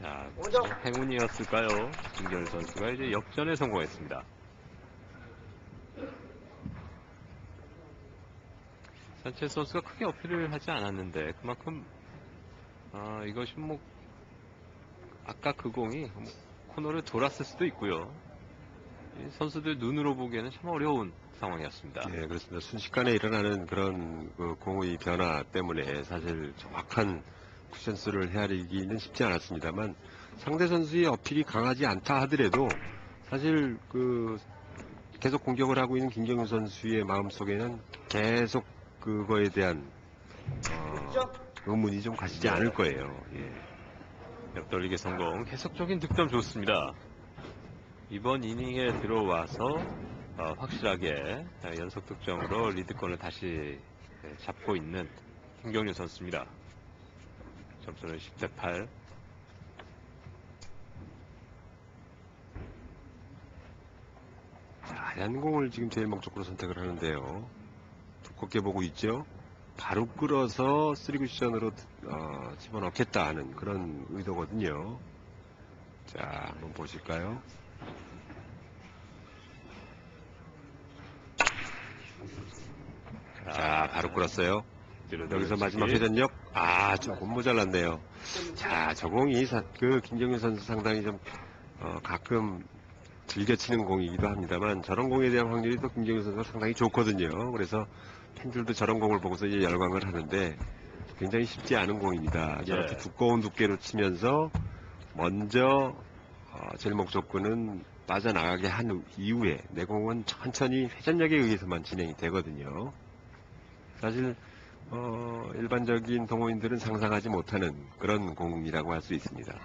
자, 행운이었을까요? 김경일 선수가 이제 역전에 성공했습니다. 산체스 선수가 크게 어필을 하지 않았는데 그만큼 이것이 뭐 아까 그 공이 코너를 돌았을 수도 있고요. 이 선수들 눈으로 보기에는 참 어려운 상황이었습니다. 예, 그렇습니다. 순식간에 일어나는 그런 그 공의 변화 때문에 사실 정확한 쿠션 수를 헤아리기는 쉽지 않았습니다만 상대 선수의 어필이 강하지 않다 하더라도 사실 그 계속 공격을 하고 있는 김경윤 선수의 마음속에는 계속 그거에 대한 의문이 좀 가시지 않을 거예요. 예. 옆돌리기 성공. 계속적인 득점 좋습니다. 이번 이닝에 들어와서 확실하게 연속 득점으로 리드권을 다시 잡고 있는 김경윤 선수입니다. 점수는 10대 8. 하얀 공을 지금 제일 목적으로 선택을 하는데요. 두껍게 보고 있죠. 바로 끌어서 3쿠션으로 집어넣겠다 하는 그런 의도거든요. 자, 한번 보실까요? 자, 바로 끌었어요. 여기서 마지막 회전력. 조금 모자랐네요. 자, 저 공이 그 김경윤 선수 상당히 좀 가끔 즐겨치는 공이기도 합니다만 저런 공에 대한 확률이 또 김경윤 선수가 상당히 좋거든요. 그래서 팬들도 저런 공을 보고서 이제 열광을 하는데 굉장히 쉽지 않은 공입니다. 저렇게 두꺼운 두께로 치면서 먼저 제일 목적구는 빠져나가게 한 이후에 내 공은 천천히 회전력에 의해서만 진행이 되거든요. 사실 일반적인 동호인들은 상상하지 못하는 그런 공이라고 할 수 있습니다.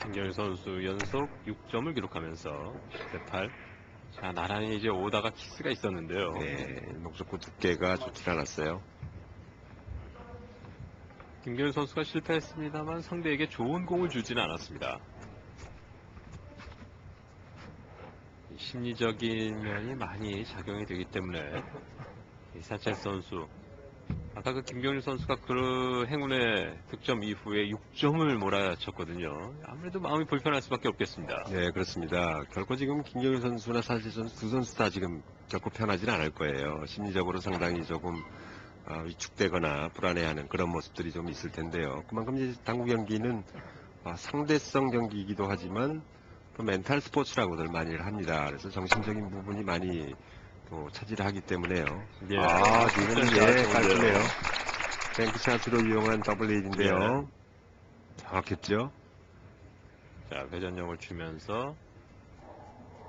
김경윤 선수 연속 6점을 기록하면서 10대 8. 자, 나란히 이제 오다가 키스가 있었는데요. 네, 목적구 두께가 좋지 않았어요. 김경윤 선수가 실패했습니다만 상대에게 좋은 공을 주지는 않았습니다. 심리적인 면이 많이 작용이 되기 때문에 이 산체스 선수, 아까 그 김경윤 선수가 그 행운의 득점 이후에 6점을 몰아쳤거든요. 아무래도 마음이 불편할 수밖에 없겠습니다. 네, 그렇습니다. 결코 지금 김경윤 선수나 사실 선수 두 선수 다 지금 결코 편하지는 않을 거예요. 심리적으로 상당히 조금 위축되거나 불안해하는 그런 모습들이 좀 있을 텐데요. 그만큼 이제 당구 경기는 상대성 경기이기도 하지만 또 멘탈 스포츠라고들 많이들 합니다. 그래서 정신적인 부분이 많이 또 차지를 하기 때문에요. 지금 깔끔해요. 뱅크샷으로 이용한 더블 레이인데요. 정확했죠? 자, 회전력을 주면서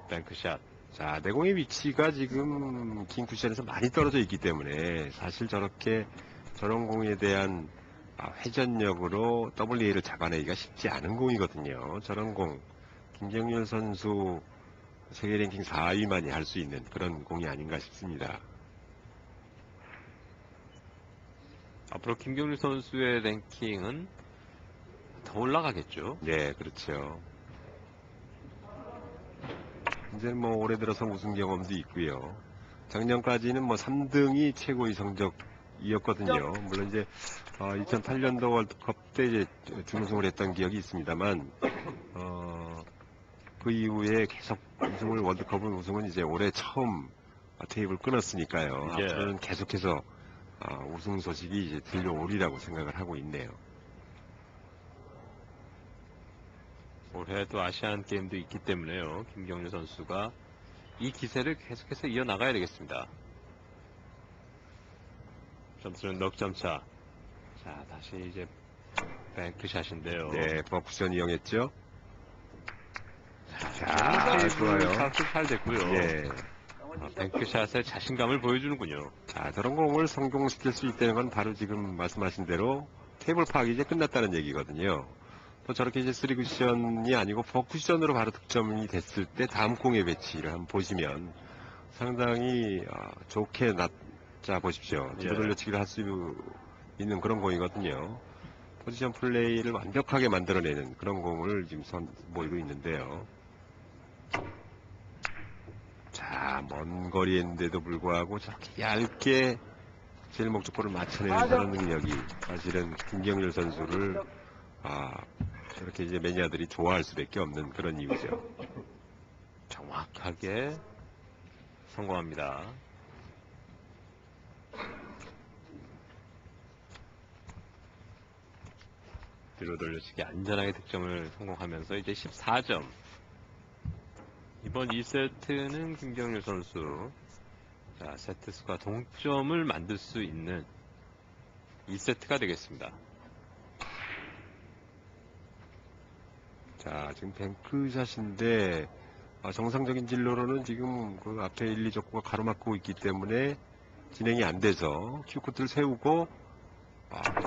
뱅크샷. 자, 내공의 위치가 지금 긴 쿠션에서 많이 떨어져 있기 때문에 사실 저런 공에 대한 회전력으로 WA를 잡아내기가 쉽지 않은 공이거든요. 저런 공, 김경윤 선수 세계 랭킹 4위만이 할 수 있는 그런 공이 아닌가 싶습니다. 앞으로 김경률 선수의 랭킹은 더 올라가겠죠. 네, 그렇죠. 이제 뭐 올해 들어서 우승 경험도 있고요. 작년까지는 뭐 3등이 최고의 성적이었거든요. 물론 이제 2008년도 월드컵 때 이제 준우승을 했던 기억이 있습니다만 그 이후에 계속 월드컵 우승은 이제 올해 처음 테이블 끊었으니까요. 앞으로는 계속해서 우승 소식이 이제 들려오리라고 생각을 하고 있네요. 올해도 아시안 게임도 있기 때문에요. 김경률 선수가 이 기세를 계속해서 이어나가야 되겠습니다. 점수는 넉 점 차. 자, 다시 이제 뱅크샷인데요. 네, 버쿠션 이용했죠. 자, 좋아요. 샷도 잘 됐고요. 네. 뱅크샷에 자신감을 보여주는군요. 자, 저런 공을 성공시킬 수 있다는 건 바로 지금 말씀하신 대로 테이블 파악이 이제 끝났다는 얘기거든요. 또 저렇게 이제 3쿠션이 아니고 4쿠션으로 바로 득점이 됐을 때 다음 공의 배치를 한번 보시면 상당히 좋게 낮자 보십시오. 뒤로 돌려치기를 할 수 있는 그런 공이거든요. 포지션 플레이를 완벽하게 만들어내는 그런 공을 지금 보이고 있는데요. 자, 먼 거리인데도 불구하고 저렇게 얇게 제일 목적구를 맞춰내는 그런 능력이 사실은 김경률 선수를 저렇게 이제 매니아들이 좋아할 수밖에 없는 그런 이유죠. 정확하게 성공합니다. 뒤로 돌려치기 안전하게 득점을 성공하면서 이제 14점. 이번 2세트는 김경률 선수 자, 세트 수가 동점을 만들 수 있는 2세트가 되겠습니다. 자, 지금 뱅크샷인데 정상적인 진로로는 지금 그 앞에 1, 2적구가 가로막고 있기 때문에 진행이 안 돼서 큐코트를 세우고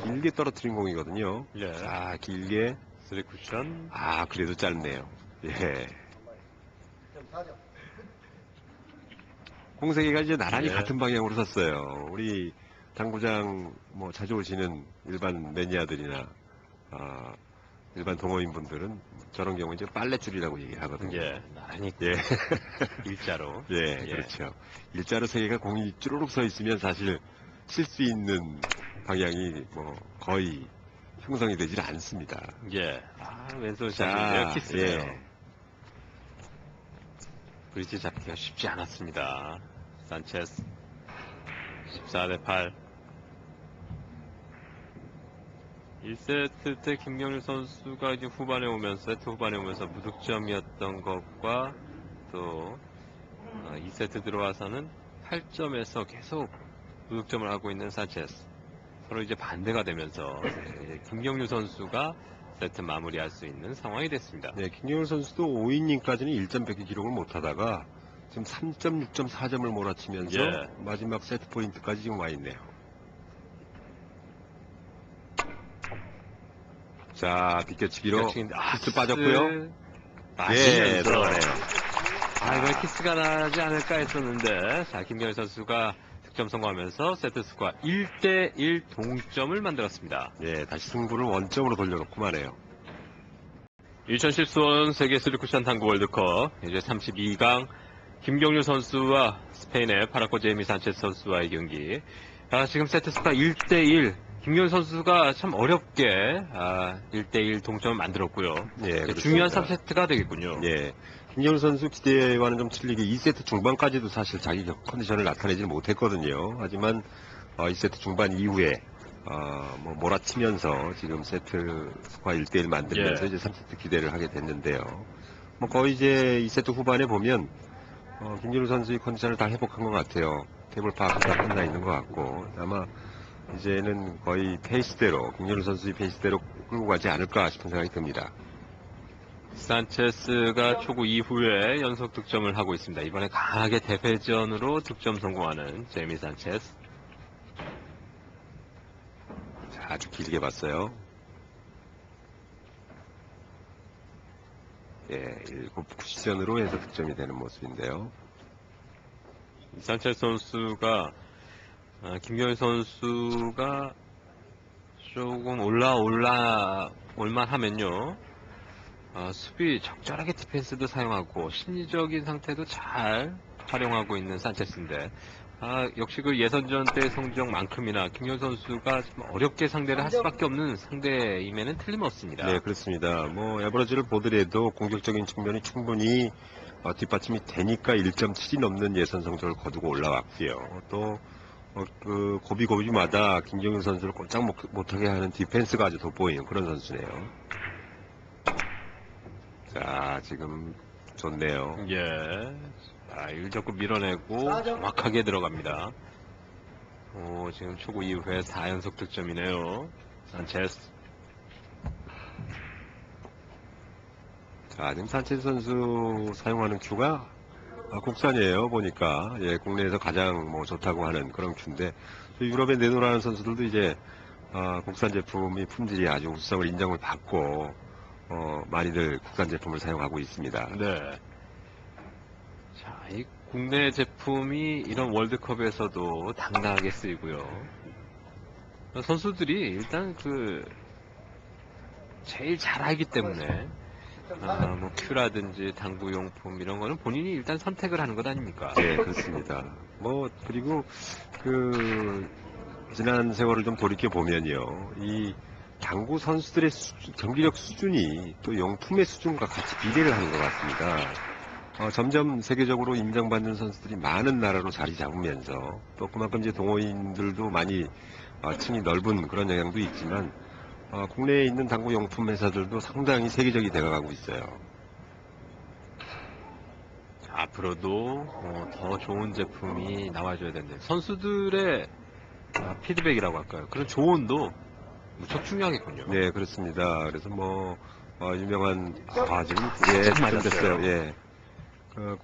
길게 떨어뜨린 공이거든요. 예. 자, 길게. 3쿠션. 그래도 짧네요. 예. 공세기가 이제 나란히 예. 같은 방향으로 섰어요. 우리 당구장 뭐 자주 오시는 일반 매니아들이나 일반 동호인분들은 저런 경우 이제 빨랫줄이라고 얘기하거든요. 예. 나란히 예. 일자로. 예, 예. 그렇죠. 일자로 세 개가 공이 쭈루룩 서 있으면 사실 칠 수 있는 방향이 뭐 거의 형성이 되질 않습니다. 예. 왼손 샷인데요. 키스네요. 예. 브릿지 잡기가 쉽지 않았습니다. 산체스 14대8. 1세트 때 김경률 선수가 이제 후반에 오면서 세트 후반에 오면서 무득점이었던 것과 또 2세트 들어와서는 8점에서 계속 무득점을 하고 있는 산체스. 서로 이제 반대가 되면서 김경률 선수가 세트 마무리할 수 있는 상황이 됐습니다. 네, 김경률 선수도 5이닝까지는 1점 뺏기 기록을 못하다가 지금 3점, 6점, 4점을 몰아치면서 예. 마지막 세트 포인트까지 지금 와 있네요. 자, 비껴치기로 키스 빠졌고요. 예, 들어가네요. 이번에 키스가 나지 않을까 했었는데, 자, 김경일 선수가 득점 성공하면서 세트 스코어 1대1 동점을 만들었습니다. 예, 다시 승부를 원점으로 돌려놓고 마네요. 2010 수원 세계 3쿠션 당구 월드컵 이제 32강 김경률 선수와 스페인의 파라코 제이미 산체스 선수와의 경기. 지금 세트 스코어 1대1. 김경률 선수가 참 어렵게 1대1 동점을 만들었고요. 예, 그렇습니다. 중요한 3세트가 되겠군요. 예, 김경률 선수 기대와는 좀 틀리게 2세트 중반까지도 사실 자기 컨디션을 나타내지 못했거든요. 하지만 2세트 중반 이후에 뭐 몰아치면서 지금 세트 스코어 1대1 만들면서 예. 이제 3세트 기대를 하게 됐는데요. 뭐 거의 이제 2세트 후반에 보면 김경률 선수의 컨디션을 다 회복한 것 같아요. 테이블 파악도 다 끝나 있는 것 같고 아마 이제는 거의 페이스대로 김경률 선수의 페이스대로 끌고 가지 않을까 싶은 생각이 듭니다. 산체스가 초구 이후에 연속 득점을 하고 있습니다. 이번에 강하게 대회전으로 득점 성공하는 제이미 산체스. 자, 아주 길게 봤어요. 예, 7쿠션으로 해서 득점이 되는 모습인데요. 산체스 선수가 김경일 선수가 조금 올만 하면요. 수비 적절하게 디펜스도 사용하고 심리적인 상태도 잘 활용하고 있는 산체스인데 역시 그 예선전 때 성적만큼이나 김경일 선수가 좀 어렵게 상대를 할 수밖에 없는 상대임에는 틀림없습니다. 네, 그렇습니다. 뭐 에버러지를 보더라도 공격적인 측면이 충분히 뒷받침이 되니까 1.7이 넘는 예선 성적을 거두고 올라왔고요. 또 그 고비고비마다 김경일 선수를 꼼짝 못하게 하는 디펜스가 아주 돋보이는 그런 선수네요. 자, 지금 좋네요. 예. 1적구 밀어내고 정확하게 들어갑니다. 지금 초구 이후에 4연속 득점이네요. 산체스. 자, 지금 산체스 선수 사용하는 큐가 국산이에요. 보니까 예, 국내에서 가장 뭐 좋다고 하는 그런 큐인데 유럽에 내놓으라는 선수들도 이제 국산 제품이 품질이 아주 우수성을 인정을 받고 많이들 국산 제품을 사용하고 있습니다. 네. 자, 이 국내 제품이 이런 월드컵에서도 당당하게 쓰이고요. 선수들이 일단 제일 잘 알기 때문에 뭐 큐라든지 당구용품 이런 거는 본인이 일단 선택을 하는 것 아닙니까? 네, 그렇습니다. 뭐 그리고 지난 세월을 좀 돌이켜 보면요, 이 당구 선수들의 경기력 수준이 또 용품의 수준과 같이 비례를 하는 것 같습니다. 점점 세계적으로 인정받는 선수들이 많은 나라로 자리 잡으면서 또 그만큼 이제 동호인들도 많이 층이 넓은 그런 영향도 있지만 국내에 있는 당구 용품 회사들도 상당히 세계적이 되어가고 있어요. 앞으로도 더 좋은 제품이 나와줘야 되는데 선수들의 피드백이라고 할까요? 그런 조언도 무척 중요하겠군요. 네, 그렇습니다. 그래서 유명한, 지금, 딱 맞았어요. 됐어요. 예.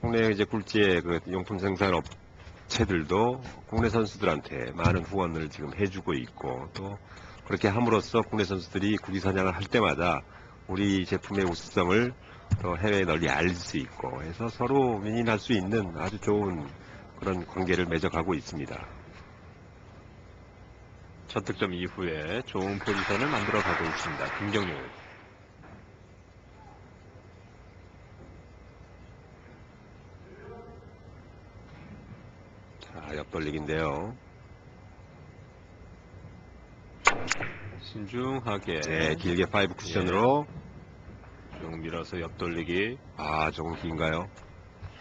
국내 이제 굴지의 그 용품 생산 업체들도 국내 선수들한테 많은 후원을 지금 해주고 있고, 또 그렇게 함으로써 국내 선수들이 국위선양을 할 때마다 우리 제품의 우수성을 또 해외에 널리 알릴 수 있고 해서 서로 윈윈할 수 있는 아주 좋은 그런 관계를 맺어가고 있습니다. 첫 득점 이후에 좋은 포지션을 만들어가고 있습니다. 김경률. 자, 옆돌리기인데요. 신중하게 네, 길게 5 쿠션으로. 쭉 밀어서 옆돌리기. 조금 긴가요?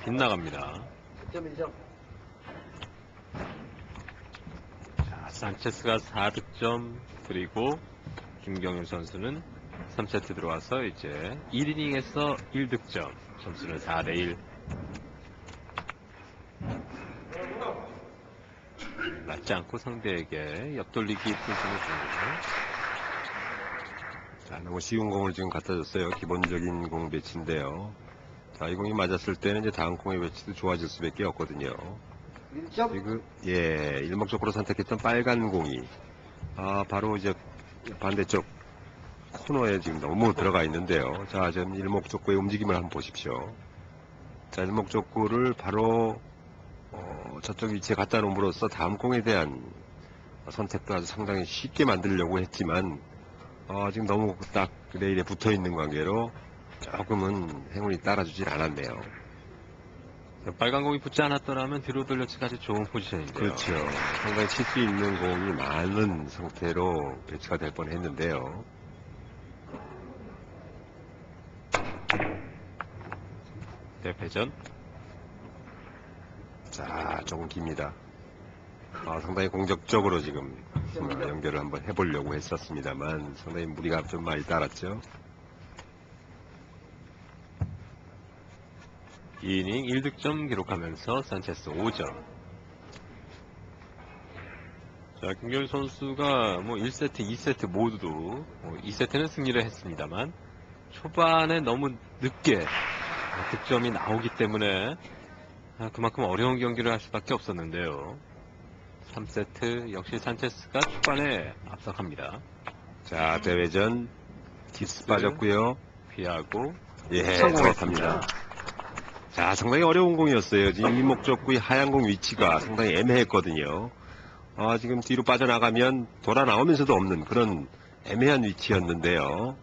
빗나갑니다. 득점 인정. 자, 산체스가 4득점, 그리고 김경윤 선수는 3세트 들어와서 이제 1이닝에서 1득점, 점수는 4대1. 맞지 않고 상대에게 옆돌리기 풀심을 줍니다. 자, 너무 쉬운 공을 지금 갖다 줬어요. 기본적인 공 배치인데요. 자, 이 공이 맞았을 때는 이제 다음 공의 배치도 좋아질 수밖에 없거든요. 1점. 지금 일목적으로 선택했던 빨간 공이 바로 이제 반대쪽 코너에 지금 너무 들어가 있는데요. 자, 지금 일목적구의 움직임을 한번 보십시오. 자, 일목적구를 바로 저쪽 위치에 갖다 놓음으로써 다음 공에 대한 선택도 아주 상당히 쉽게 만들려고 했지만 지금 너무 딱 레일에 붙어 있는 관계로 조금은 행운이 따라주질 않았네요. 빨간 공이 붙지 않았더라면 뒤로 돌려치기까지 좋은 포지션인데요. 그렇죠. 상당히 칠 수 있는 공이 많은 상태로 배치가 될 뻔했는데요. 대회전. 자, 조금 깁니다. 상당히 공격적으로 지금 연결을 한번 해보려고 했었습니다만 상당히 무리가 좀 많이 따랐죠. 2이닝 1득점 기록하면서 산체스 5점. 자, 김경윤 선수가 1세트, 2세트 모두 2세트는 승리를 했습니다만 초반에 너무 늦게 득점이 나오기 때문에 그만큼 어려운 경기를 할 수밖에 없었는데요. 3세트 역시 산체스가 초반에 앞서갑니다. 자, 대회전 디스 빠졌고요. 피하고 성공했습니다. 자, 상당히 어려운 공이었어요. 지금 이목적구의 하얀 공 위치가 상당히 애매했거든요. 지금 뒤로 빠져나가면 돌아 나오면서도 없는 그런 애매한 위치였는데요.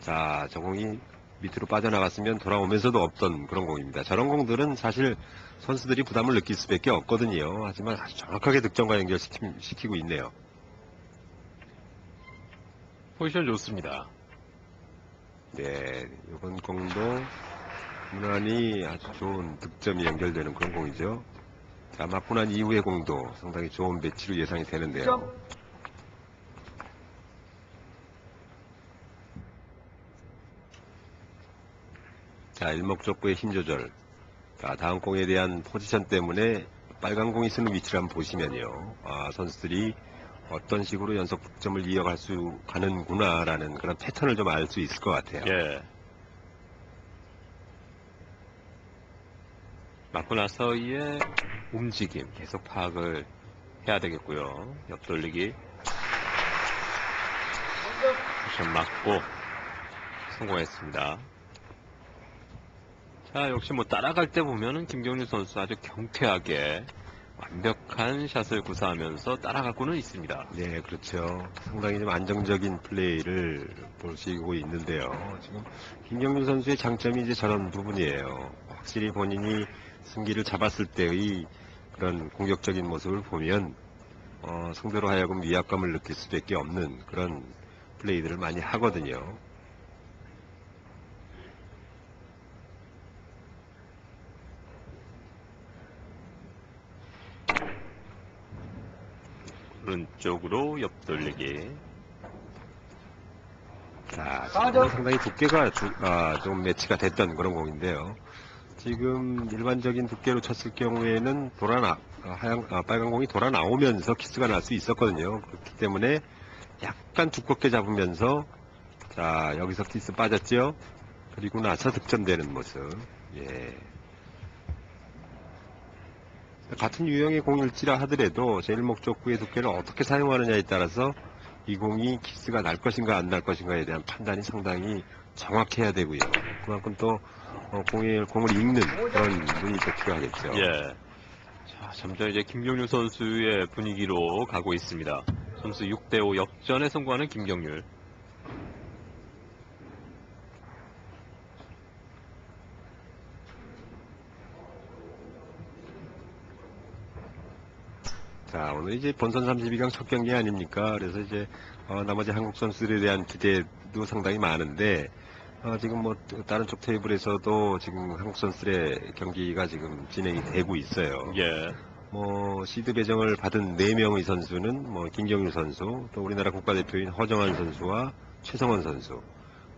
자, 저 공이 밑으로 빠져나갔으면 돌아오면서도 없던 그런 공입니다. 저런 공들은 사실 선수들이 부담을 느낄 수밖에 없거든요. 하지만 아주 정확하게 득점과 연결시키고 있네요. 포지션 좋습니다. 네, 이번 공도 무난히 아주 좋은 득점이 연결되는 그런 공이죠. 자, 맞고 난 이후의 공도 상당히 좋은 배치로 예상이 되는데요. 점. 자, 일목적구의 힘 조절. 자, 다음 공에 대한 포지션 때문에 빨간 공이 쓰는 위치를 한번 보시면요. 선수들이 어떤 식으로 연속 득점을 이어갈 수 가는구나라는 그런 패턴을 좀 알 수 있을 것 같아요. 예. 맞고 나서의 움직임 계속 파악을 해야 되겠고요. 옆돌리기 쿠션 맞고 성공했습니다. 자, 역시 따라갈 때 보면은 김경률 선수 아주 경쾌하게 완벽한 샷을 구사하면서 따라가고는 있습니다. 네, 그렇죠. 상당히 좀 안정적인 플레이를 보시고 있는데요. 지금 김경률 선수의 장점이 이제 저런 부분이에요. 확실히 본인이 승기를 잡았을 때의 그런 공격적인 모습을 보면 상대로 하여금 위압감을 느낄 수밖에 없는 그런 플레이들을 많이 하거든요. 오른쪽으로 옆돌리기. 자, 지금 상당히 두께가 좀 매치가 됐던 그런 공인데요. 지금 일반적인 두께로 쳤을 경우에는 빨간 공이 돌아 나오면서 키스가 날 수 있었거든요. 그렇기 때문에 약간 두껍게 잡으면서, 자, 여기서 키스 빠졌죠? 그리고 나서 득점되는 모습. 예. 같은 유형의 공일지라 하더라도 제1목적구의 두께를 어떻게 사용하느냐에 따라서 이 공이 키스가 날 것인가 안 날 것인가에 대한 판단이 상당히 정확해야 되고요. 그만큼 또 공을 읽는 그런 눈이 또 필요하겠죠. 예. 자, 점점 이제 김경률 선수의 분위기로 가고 있습니다. 점수 6대5 역전에 성공하는 김경률. 자, 오늘 이제 본선 32강 첫 경기 아닙니까? 그래서 이제 나머지 한국 선수들에 대한 기대도 상당히 많은데 지금 뭐 다른 쪽 테이블에서도 지금 한국 선수들의 경기가 지금 진행이 되고 있어요. 예. 뭐 시드 배정을 받은 4명의 선수는 뭐 김경률 선수, 또 우리나라 국가대표인 허정환 선수와 최성원 선수,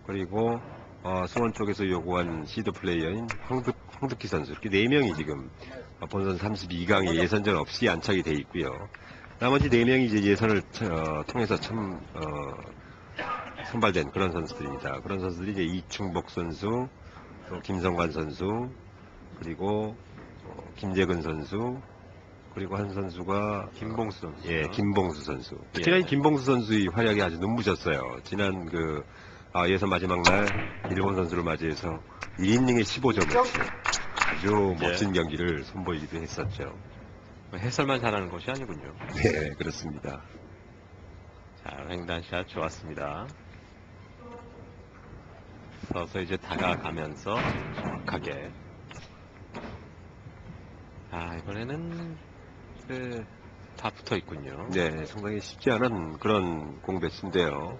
그리고 수원 쪽에서 요구한 시드 플레이어인 황득희 선수, 이렇게 4명이 지금 본선 32강에 예선전 없이 안착이 돼 있고요. 나머지 4명이 이제 예선을 통해서 선발된 그런 선수들입니다. 그런 선수들이 이제 이충복 선수, 또 김성관 선수, 그리고 김재근 선수, 그리고 한 선수가 김봉수 선수. 예, 김봉수 선수. 특히나 이 김봉수 선수의 활약이 아주 눈부셨어요. 지난 예선 마지막 날 일본 선수를 맞이해서 1이닝에 15점을 치 아주 멋진 경기를 선보이기도 했었죠. 해설만 잘하는 것이 아니군요. 네, 그렇습니다. 자, 횡단샷 좋았습니다. 서서 이제 다가가면서 정확하게. 이번에는 다 붙어 있군요. 네, 상당히 쉽지 않은 그런 공배수인데요.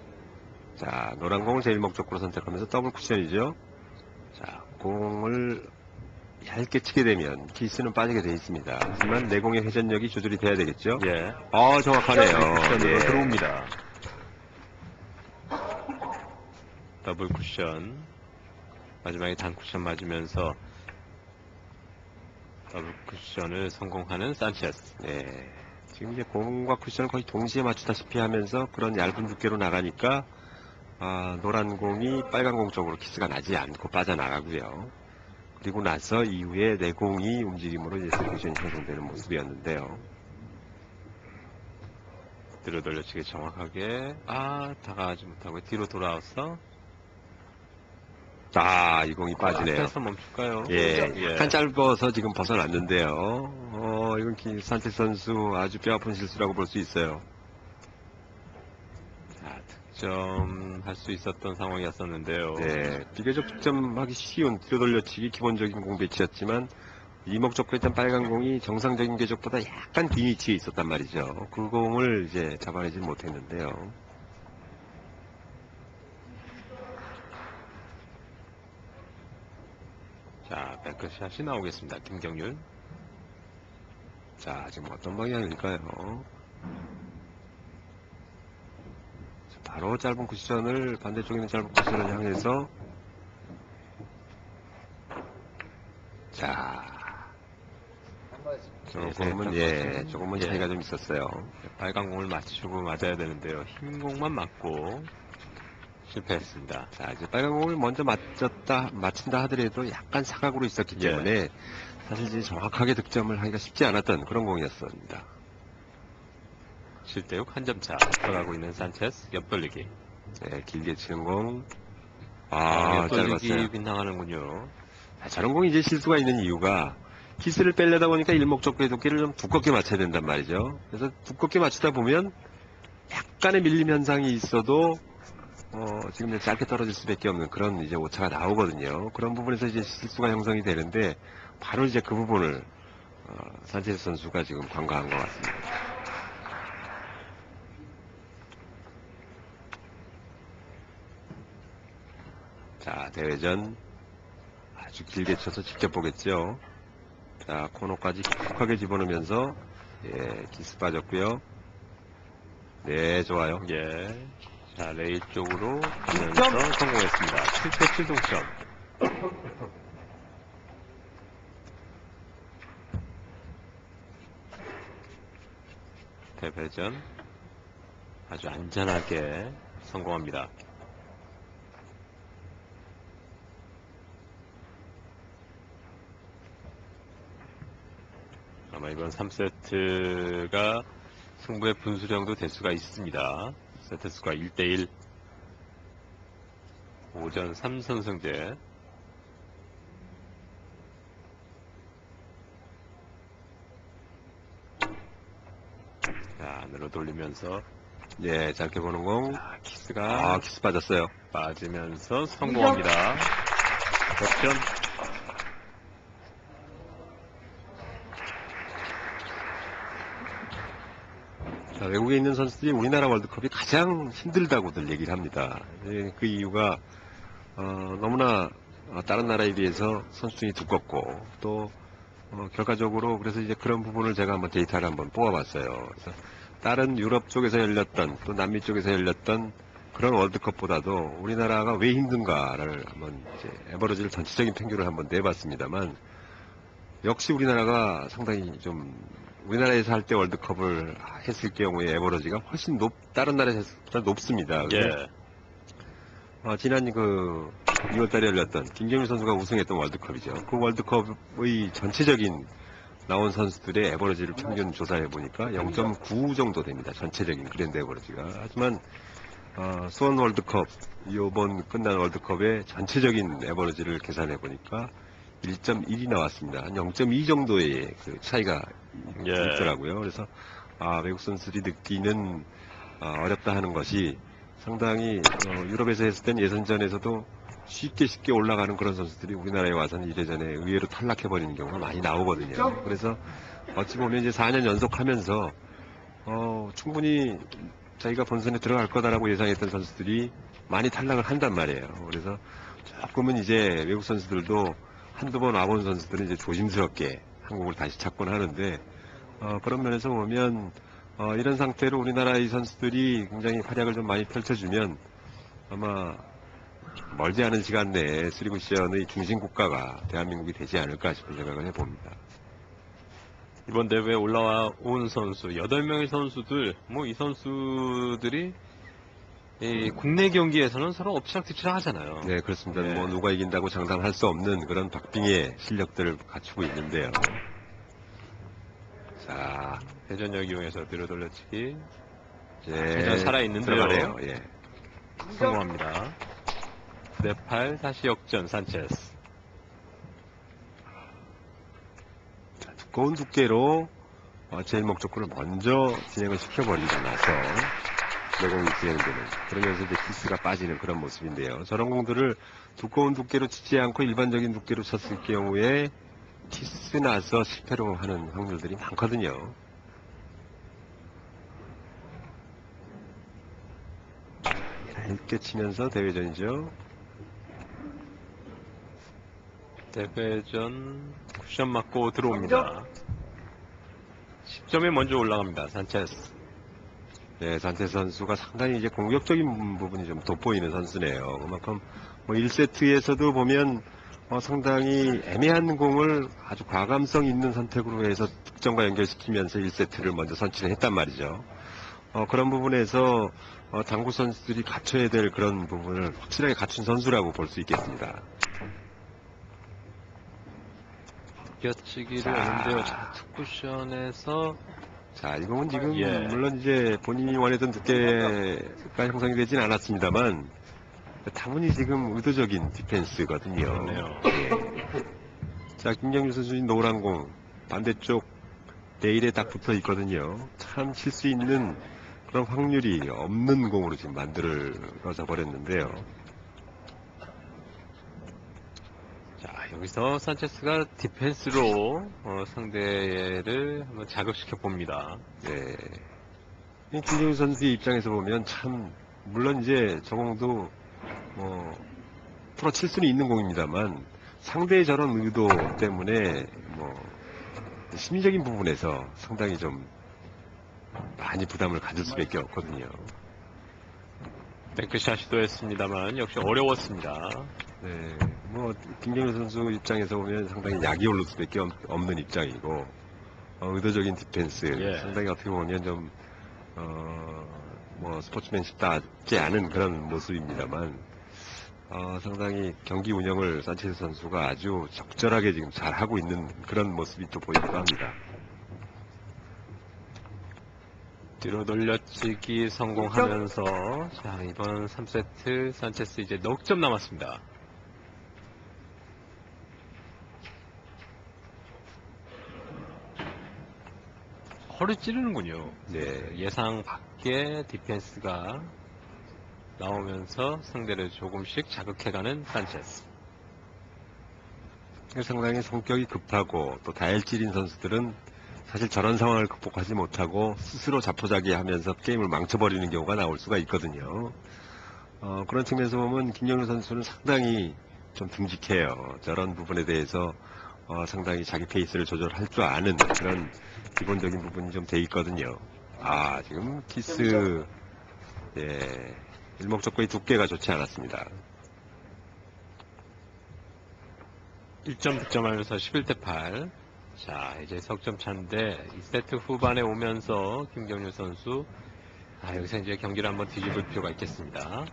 자, 노란 공을 제일 목적으로 선택하면서 더블 쿠션이죠. 자, 공을 얇게 치게 되면 키스는 빠지게 되어 있습니다. 하지만 내공의 회전력이 조절이 돼야 되겠죠. 예. 정확하네요. 쿠션으로 예. 들어옵니다. 더블 쿠션. 마지막에 단 쿠션 맞으면서 더블 쿠션을 성공하는 산체스. 네. 지금 이제 공과 쿠션을 거의 동시에 맞추다시피 하면서 그런 얇은 두께로 나가니까 노란 공이 빨간 공 쪽으로 키스가 나지 않고 빠져나가고요. 그리고 나서 이후에 내공이 움직임으로 이제 세쿠션이 형성되는 모습이었는데요. 뒤로 돌려치기 정확하게. 다가가지 못하고 뒤로 돌아와서. 이 공이 빠지네요. 앞에서 멈출까요? 예, 약간 짧아서 지금 벗어났는데요. 이건 산체스 선수 아주 뼈아픈 실수라고 볼 수 있어요. 자, 득점할 수 있었던 상황이었었는데요. 네, 비교적 득점하기 쉬운 뒤로 돌려치기 기본적인 공 배치였지만 이목적구에 있던 빨간 공이 정상적인 궤적보다 약간 긴 위치에 있었단 말이죠. 그 공을 이제 잡아내지 못했는데요. 자, 백크샷이 나오겠습니다. 김경률. 자, 지금 어떤 방향일까요? 바로 짧은 쿠션을, 반대쪽에 있는 짧은 쿠션을 향해서, 자, 조금은 차이가 좀 있었어요. 빨간 공을 맞추고 맞아야 되는데요. 흰 공만 맞고 실패했습니다. 자, 이제 빨간 공을 먼저 맞춘다 하더라도 약간 사각으로 있었기 때문에 사실 이제 정확하게 득점을 하기가 쉽지 않았던 그런 공이었습니다. 7대6 한 점 차 들어가고 있는 산체스. 옆돌리기. 네, 길게 치는 공. 옆돌리기 짧았어요. 빗나가는군요. 저런 공이 이제 실수가 있는 이유가 키스를 빼려다 보니까 일목적구의 두께를 좀 두껍게 맞춰야 된단 말이죠. 그래서 두껍게 맞추다 보면 약간의 밀림 현상이 있어도 지금 이제 짧게 떨어질 수밖에 없는 그런 이제 오차가 나오거든요. 그런 부분에서 이제 실수가 형성이 되는데 바로 이제 그 부분을 산체스 선수가 지금 관과한 것 같습니다. 자, 대회전 아주 길게 쳐서 직접 보겠죠. 자, 코너까지 깊숙하게 집어넣으면서 키스 빠졌고요. 네, 좋아요. 예. 자, 레일 쪽으로 가면서 성공했습니다. 7대7 동점. 대회전 아주 안전하게 성공합니다. 아마 이번 3세트가 승부의 분수령도 될 수가 있습니다. 세트 수가 1대1. 오전 3선승제. 자, 안으로 돌리면서 예, 짧게 보는 공. 키스가 키스 빠졌어요. 빠지면서 성공합니다. 역전. 자, 외국에 있는 선수들이 우리나라 월드컵이 가장 힘들다고들 얘기를 합니다. 예, 그 이유가 너무나 다른 나라에 비해서 선수층이 두껍고 또 결과적으로 그래서 이제 그런 부분을 제가 한번 데이터를 한번 뽑아봤어요. 그래서 다른 유럽 쪽에서 열렸던 또 남미 쪽에서 열렸던 그런 월드컵보다도 우리나라가 왜 힘든가를 한번 이제 에버러지를 전체적인 평균을 한번 내봤습니다만 역시 우리나라가 상당히 좀 우리나라에서 할 때 월드컵을 했을 경우에 에버러지가 훨씬 다른 나라에서 높습니다. 예. 지난 2월달에 열렸던 김경민 선수가 우승했던 월드컵이죠. 그 월드컵의 전체적인 나온 선수들의 에버러지를 평균 조사해 보니까 0.9 정도 됩니다. 전체적인 그랜드 에버러지가. 하지만 수원 월드컵 이번 끝난 월드컵의 전체적인 에버러지를 계산해 보니까 1.1이 나왔습니다. 한 0.2 정도의 그 차이가 예. 있더라고요. 그래서 외국 선수들이 느끼는 어렵다 하는 것이 상당히 유럽에서 했을 땐 예선전에서도 쉽게 올라가는 그런 선수들이 우리나라에 와서는 이래전에 의외로 탈락해버리는 경우가 많이 나오거든요. 그래서 어찌 보면 이제 4년 연속하면서 충분히 자기가 본선에 들어갈 거다라고 예상했던 선수들이 많이 탈락을 한단 말이에요. 그래서 조금은 이제 외국 선수들도 한두 번 와본 선수들은 이제 조심스럽게 한국을 다시 찾곤 하는데 그런 면에서 보면 이런 상태로 우리나라의 선수들이 굉장히 활약을 좀 많이 펼쳐주면 아마 멀지 않은 시간 내에 쓰리쿠션의 중심 국가가 대한민국이 되지 않을까 싶은 생각을 해봅니다. 이번 대회에 올라온 선수 8명의 선수들, 이 선수들이 이 국내 경기에서는 서로 엎치락뒤치락 하잖아요. 네, 그렇습니다. 네. 뭐 누가 이긴다고 장담할 수 없는 그런 박빙의 실력들을 갖추고 있는데요. 자, 회전력 이용해서 뒤로 돌려치기. 회전 살아있는데요. 들어가네요. 예. 성공합니다. 네8 다시 역전 산체스. 자, 두꺼운 두께로 제일 목적구를 먼저 진행을 시켜버리고 나서 내공이 진행되는 그러면서 이제 키스가 빠지는 그런 모습인데요. 저런 공들을 두꺼운 두께로 치지 않고 일반적인 두께로 쳤을 경우에 키스 나서 실패로 하는 확률들이 많거든요. 얇게 치면서 대회전이죠. 대회전 쿠션 맞고 들어옵니다. 10점에 먼저 올라갑니다. 산체스. 네, 산체 선수가 상당히 이제 공격적인 부분이 좀 돋보이는 선수네요. 그만큼 1세트에서도 보면 상당히 애매한 공을 아주 과감성 있는 선택으로 해서 득점과 연결시키면서 1세트를 먼저 선취를 했단 말이죠. 그런 부분에서 당구 선수들이 갖춰야 될 그런 부분을 확실하게 갖춘 선수라고 볼 수 있겠습니다. 껴치기를 하는데요. 자, 투쿠션에서 자, 이 공은 지금 예. 물론 이제 본인이 원했던 두께가 형성이 되진 않았습니다만 다분히 지금 의도적인 디펜스거든요. 그러네요. 예. 자, 김경민 선수의 노란 공 반대쪽 레일에 딱 붙어 있거든요. 참 칠 수 있는 그런 확률이 없는 공으로 지금 만들어져 버렸는데요. 자, 여기서 산체스가 디펜스로 상대를 한번 자극시켜 봅니다. 네. 김경민 선수의 입장에서 보면 참 물론 이제 저 공도 풀어칠 수는 있는 공입니다만 상대의 저런 의도 때문에 심리적인 부분에서 상당히 좀 많이 부담을 가질 수밖에 없거든요. 뱅크샷 시도했습니다만 역시 어려웠습니다. 네, 뭐 김경일 선수 입장에서 보면 상당히 약이 오를 수밖에 없는 입장이고 의도적인 디펜스 예. 상당히 어떻게 보면 좀 뭐 스포츠맨십답지 않은 그런 모습입니다만 상당히 경기 운영을 산체스 선수가 아주 적절하게 지금 잘 하고 있는 그런 모습이 또 보이기도 합니다. 뒤로 돌려치기 성공하면서 자, 이번 3세트 산체스 이제 넉 점 남았습니다. 허리 찌르는군요. 네, 예상 밖의 디펜스가 나오면서 상대를 조금씩 자극해가는 산체스. 상당히 성격이 급하고 또 다혈질인 선수들은 사실 저런 상황을 극복하지 못하고 스스로 자포자기하면서 게임을 망쳐버리는 경우가 나올 수가 있거든요. 그런 측면에서 보면 김영우 선수는 상당히 좀 듬직해요. 저런 부분에 대해서 상당히 자기 페이스를 조절할 줄 아는 그런 기본적인 부분이 좀 돼 있거든요. 지금 키스 일목적고의 두께가 좋지 않았습니다. 1점 득점하면서 11대 8. 자, 이제 석점 차인데 2세트 후반에 오면서 김경률 선수 여기서 이제 경기를 한번 뒤집을 필요가 있겠습니다.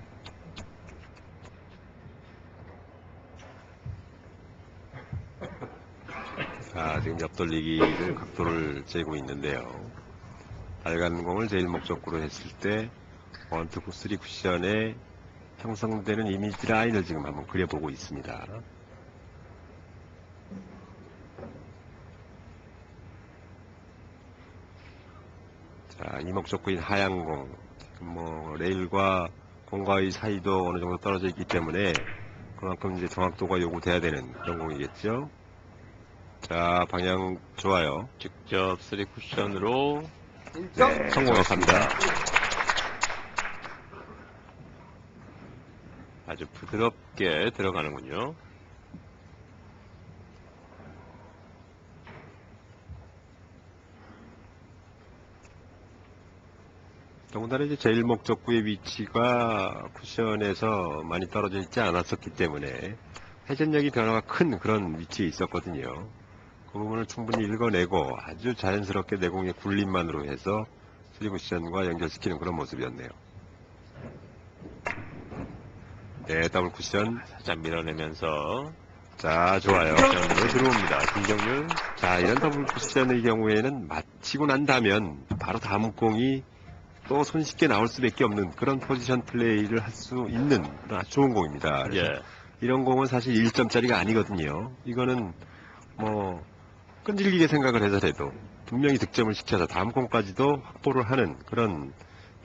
지금 옆돌리기를 각도를 재고 있는데요. 빨간 공을 제일 목적으로 했을 때 1, 2, 3 쿠션에 형성되는 이미지 라인을 지금 한번 그려보고 있습니다. 자, 이목적구인 하얀 공, 지금 뭐 레일과 공과의 사이도 어느 정도 떨어져 있기 때문에 그만큼 이제 정확도가 요구돼야 되는 그런 공이겠죠. 자, 방향 좋아요. 직접 3 쿠션으로 1점. 성공했습니다. 아주 부드럽게 들어가는군요. 더군다나 이제 제일 목적구의 위치가 쿠션에서 많이 떨어져 있지 않았었기 때문에 회전력이 변화가 큰 그런 위치에 있었거든요. 그 부분을 충분히 읽어내고 아주 자연스럽게 내공의 굴림만으로 해서 3쿠션과 연결시키는 그런 모습이었네요. 네, 더블 쿠션. 살짝 밀어내면서 자, 좋아요. 쿠션으로 들어옵니다. 김경률. 자, 이런 더블 쿠션의 경우에는 마치고 난 다면 바로 다음 공이 또 손쉽게 나올 수밖에 없는 그런 포지션 플레이를 할 수 있는 아주 좋은 공입니다. 예. 이런 공은 사실 1점짜리가 아니거든요. 이거는 뭐 끈질기게 생각을 해서라도 분명히 득점을 시켜서 다음 공까지도 확보를 하는 그런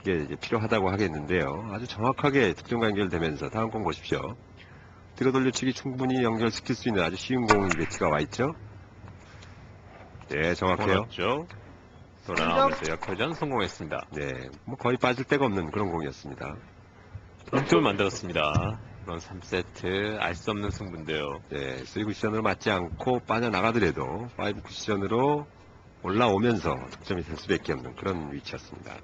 게 이제 필요하다고 하겠는데요. 아주 정확하게 득점과 연결되면서 다음 공 보십시오. 뒤로 돌려치기 충분히 연결시킬 수 있는 아주 쉬운 공이 배치가 와 있죠. 네, 정확해요. 죠 돌아나오면서 역회전 성공했습니다. 네, 뭐 거의 빠질 데가 없는 그런 공이었습니다. 득점을 만들었습니다. 이번 3세트 알 수 없는 승부인데요. 네, 3쿠션으로 맞지 않고 빠져나가더라도 5쿠션으로 올라오면서 득점이 될 수밖에 없는 그런 위치였습니다.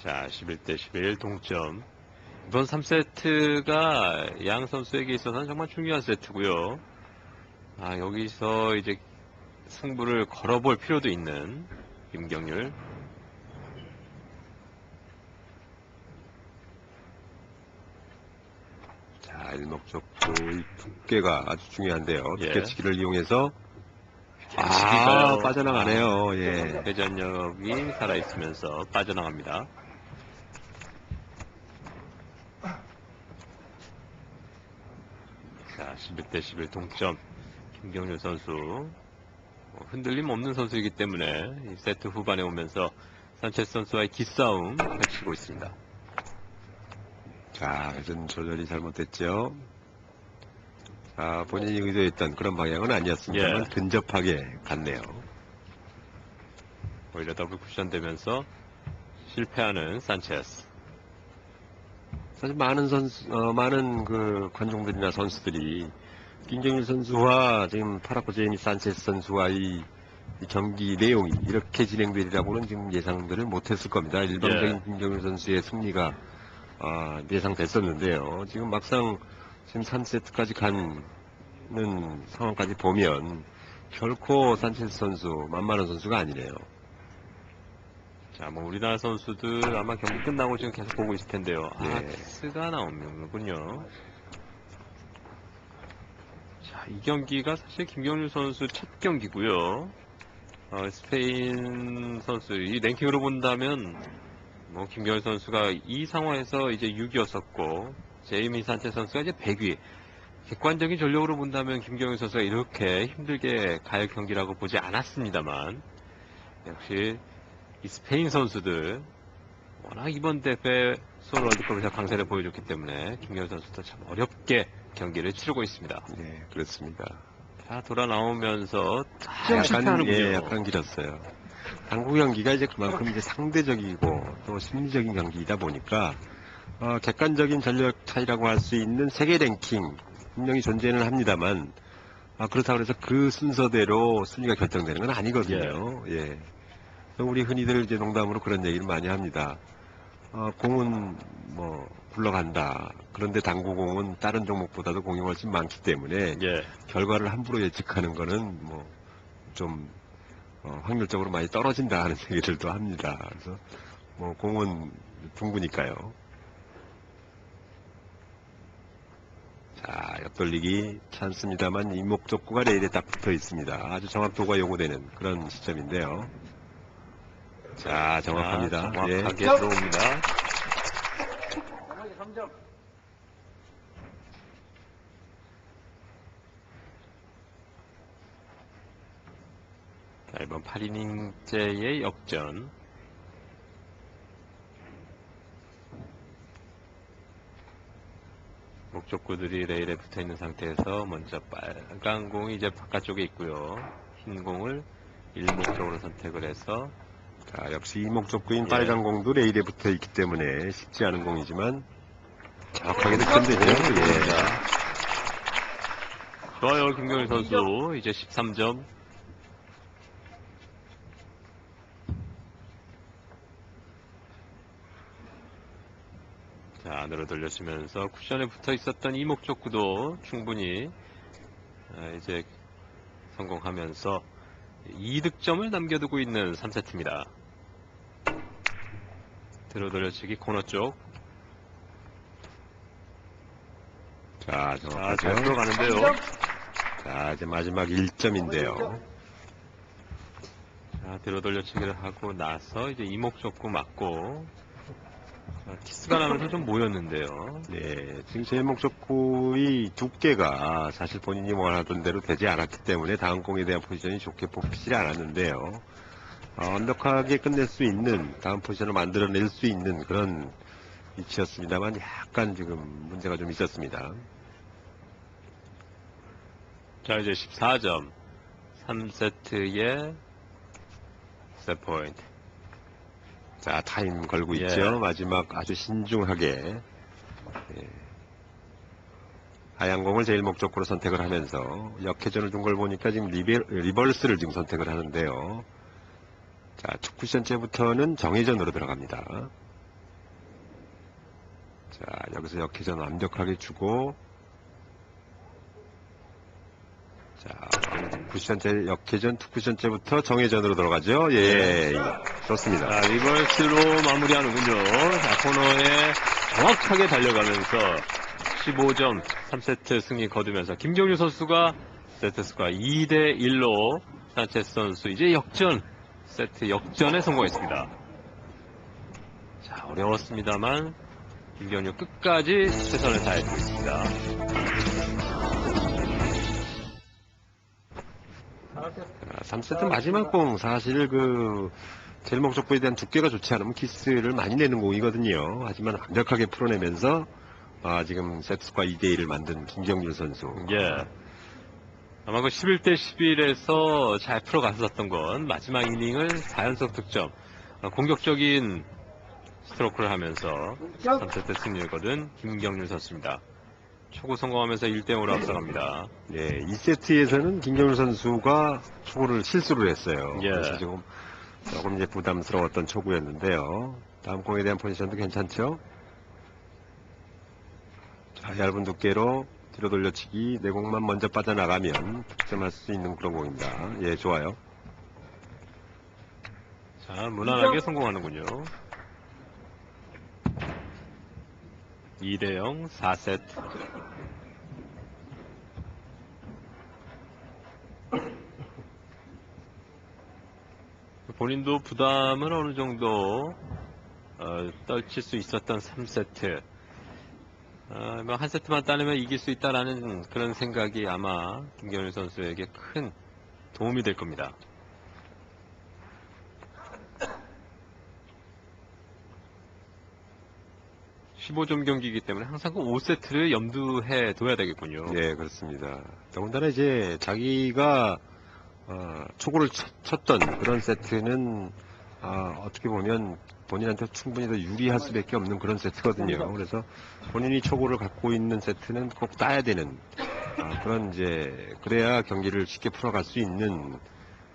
자, 11대 11 동점. 이번 3세트가 양 선수에게 있어서는 정말 중요한 세트고요. 여기서 이제 승부를 걸어볼 필요도 있는 김경률. 자, 일목적구의 두께가 아주 중요한데요. 예. 두께치기를 이용해서 치기가요. 빠져나가네요. 예. 회전력이 살아있으면서 빠져나갑니다. 자, 11대 11 동점. 김경률 선수 흔들림 없는 선수이기 때문에 이 세트 후반에 오면서 산체스 선수와의 기싸움 펼치고 있습니다. 자, 회전 조절이 잘못됐죠. 자, 본인이 의도했던 그런 방향은 아니었습니다만 예. 근접하게 갔네요. 오히려 더블 쿠션 되면서 실패하는 산체스. 사실 많은 그 관중들이나 선수들이 김경일 선수와 지금 파라코 제이미 산체스 선수와의 이 경기 내용이 이렇게 진행되리라고는 지금 예상들을 못했을 겁니다. 일방적인 예. 김경일 선수의 승리가 예상됐었는데요. 지금 막상 지금 3세트까지 가는 상황까지 보면 결코 산체스 선수 만만한 선수가 아니네요. 자, 뭐 우리나라 선수들 아마 경기 끝나고 지금 계속 보고 있을 텐데요. 예. 키스가 나오는군요. 자, 이 경기가 사실 김경률 선수 첫 경기고요. 스페인 선수 이 랭킹으로 본다면 뭐 김경률 선수가 이 상황에서 이제 6위였었고 제이미 산체 선수가 이제 100위. 객관적인 전력으로 본다면 김경률 선수가 이렇게 힘들게 갈 경기라고 보지 않았습니다만 역시 이 스페인 선수들 워낙 이번 대회 서울 월드컵에서 강세를 보여줬기 때문에 김경률 선수도 참 어렵게 경기를 치르고 있습니다. 네, 그렇습니다. 자, 돌아 나오면서 약간, 실패하는군요. 예, 약간 길었어요. 당구 경기가 이제 그만큼 이제 상대적이고 또 심리적인 경기이다 보니까 객관적인 전력 차이라고 할 수 있는 세계 랭킹 분명히 존재는 합니다만 그렇다고 해서 그 순서대로 순위가 결정되는 건 아니거든요. 예. 우리 흔히들 이제 농담으로 그런 얘기를 많이 합니다. 공은 뭐 굴러간다. 그런데 당구공은 다른 종목보다도 공이 훨씬 많기 때문에 예. 결과를 함부로 예측하는 거는 뭐 좀 확률적으로 많이 떨어진다 하는 얘기들도 합니다. 그래서 뭐 공은 둥그니까요. 자, 옆돌리기 찬스입니다만 이목적구가 레일에 딱 붙어 있습니다. 아주 정확도가 요구되는 그런 시점인데요. 자, 정확합니다. 자, 예. 정확하게 들어옵니다. 나머지 3점. 자, 이번 8이닝째의 역전. 목적구들이 레일에 붙어 있는 상태에서 먼저 빨간 공이 이제 바깥쪽에 있고요. 흰 공을 일목적으로 선택을 해서 자, 역시 이목적구인 예. 빨간 공도 레일에 붙어 있기 때문에 쉽지 않은 공이지만 정확하게 득점되죠. 예. 좋아요, 김경일 선수. 이제 13점. 자, 안으로 돌려주면서 쿠션에 붙어 있었던 이목적구도 충분히 이제 성공하면서 2득점을 남겨두고 있는 3세트입니다. 들어 돌려치기 코너 쪽. 자, 자, 정확하죠. 잘 들어가는데요. 자, 이제 마지막 1점인데요. 자, 들어 돌려치기를 하고 나서 이제 이목적구 맞고 자, 키스가 나면서 좀 모였는데요. 네, 지금 제목적구의 두께가 사실 본인이 원하던 대로 되지 않았기 때문에 다음 공에 대한 포지션이 좋게 뽑히지 않았는데요. 완벽하게 끝낼 수 있는 다음 포지션을 만들어낼 수 있는 그런 위치였습니다만 약간 지금 문제가 좀 있었습니다. 자, 이제 14점. 3세트의 세포인트. 자, 타임 걸고 예. 있죠. 마지막 아주 신중하게 예. 하얀 공을 제일 목적으로 선택을 하면서 역회전을 둔 걸 보니까 지금 리버스를 지금 선택을 하는데요. 자, 첫 쿠션째부터는 정회전으로 들어갑니다. 자, 여기서 역회전 완벽하게 주고 자, 쿠션째 역회전 투 쿠션째부터 정회전으로 들어가죠. 예, 좋습니다. 자, 리버스로 마무리하는군요. 자, 코너에 정확하게 달려가면서 15점 3세트 승리 거두면서 김경률 선수가 세트 스코어 2대1로 산체스 선수 이제 역전, 세트 역전에 성공했습니다. 자, 어려웠습니다만 김경률 끝까지 최선을 다해주고 있습니다. 3세트 마지막 공 사실 제일 목적구에 대한 두께가 좋지 않으면 키스를 많이 내는 공이거든요. 하지만 완벽하게 풀어내면서 지금 세트스코어 2대1을 만든 김경률 선수. 예. 아마 그 11대 11에서 잘 풀어갔었던 건 마지막 이닝을 4연속 득점, 공격적인 스트로크를 하면서 3세트 승리를 거둔 김경률 선수입니다. 초구 성공하면서 1대0으로 앞서갑니다. 네, 2세트에서는 김경률 선수가 초구를 실수를 했어요. 예. 그래서 조금 이제 부담스러웠던 초구였는데요. 다음 공에 대한 포지션도 괜찮죠? 얇은 두께로 뒤로 돌려치기, 내공만 먼저 빠져나가면 득점할 수 있는 그런 공입니다. 예, 좋아요. 자, 무난하게 성공하는군요. 2대0 4세트. 본인도 부담을 어느 정도 떨칠 수 있었던 3세트. 뭐 한 세트만 따내면 이길 수 있다라는 그런 생각이 아마 김경률 선수에게 큰 도움이 될 겁니다. (15점) 경기이기 때문에 항상 그 5세트를 염두해 둬야 되겠군요. 네, 그렇습니다. 더군다나 이제 자기가 초구를 쳤던 그런 세트는 어떻게 보면 본인한테 충분히 더 유리할 수밖에 없는 그런 세트거든요. 그래서 본인이 초구를 갖고 있는 세트는 꼭 따야 되는 그런 이제 그래야 경기를 쉽게 풀어갈 수 있는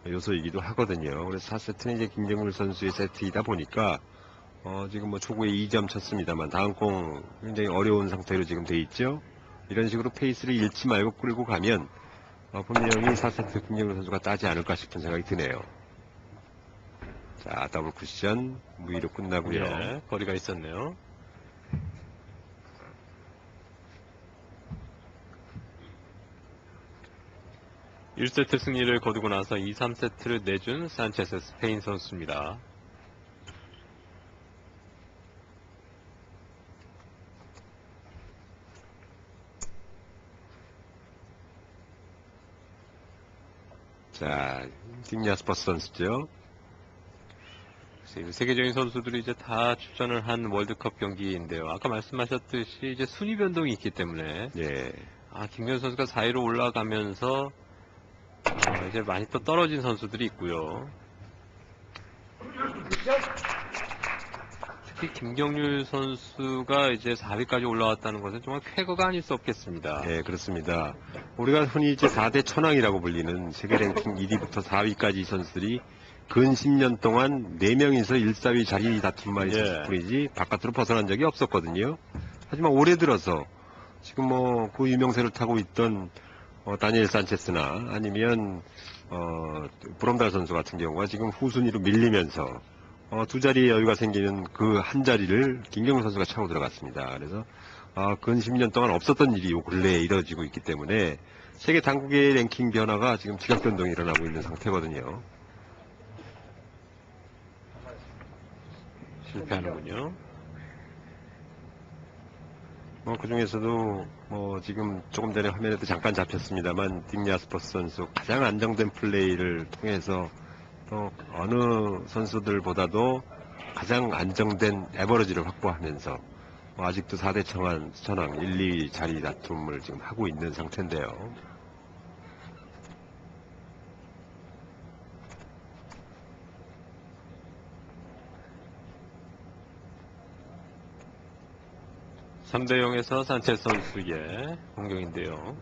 요소이기도 하거든요. 그래서 4세트는 이제 김경률 선수의 세트이다 보니까 지금 뭐 초구에 2점 쳤습니다만 다음 공 굉장히 어려운 상태로 지금 돼 있죠. 이런 식으로 페이스를 잃지 말고 끌고 가면 분명히 4세트 김경률 선수가 따지 않을까 싶은 생각이 드네요. 자, 더블 쿠션 무위로 끝나고요. 예, 거리가 있었네요. (1세트) 승리를 거두고 나서 2, 3세트를 내준 산체스 스페인 선수입니다. 자, 딩야스퍼스 선수죠. 세계적인 선수들이 이제 다 출전을 한 월드컵 경기인데요. 아까 말씀하셨듯이 이제 순위 변동이 있기 때문에 예. 김경률 선수가 4위로 올라가면서 이제 많이 또 떨어진 선수들이 있고요. 특히 김경률 선수가 이제 4위까지 올라왔다는 것은 정말 쾌거가 아닐 수 없겠습니다. 네, 그렇습니다. 우리가 흔히 이제 4대 천왕이라고 불리는 세계 랭킹 1위부터 4위까지 선수들이 근 10년 동안 4명이서 1, 4위 자리 다툼만 있었을 뿐이지 바깥으로 벗어난 적이 없었거든요. 하지만 올해 들어서 지금 뭐 그 유명세를 타고 있던 다니엘 산체스나 아니면 브롬달 선수 같은 경우가 지금 후순위로 밀리면서 두 자리의 여유가 생기는 그 한 자리를 김경률 선수가 차고 들어갔습니다. 그래서 근 10년 동안 없었던 일이 요 근래에 이뤄지고 있기 때문에 세계 당국의 랭킹 변화가 지금 지각 변동이 일어나고 있는 상태거든요. 실패하는군요. 그 중에서도 지금 조금 전에 화면에도 잠깐 잡혔습니다만 딩야스퍼스 선수 가장 안정된 플레이를 통해서 또 어느 선수들보다도 가장 안정된 에버러지를 확보하면서 아직도 4대 천왕 1, 2 자리 다툼을 지금 하고 있는 상태인데요. (3대0에서) 산체스 선수의 공격인데요.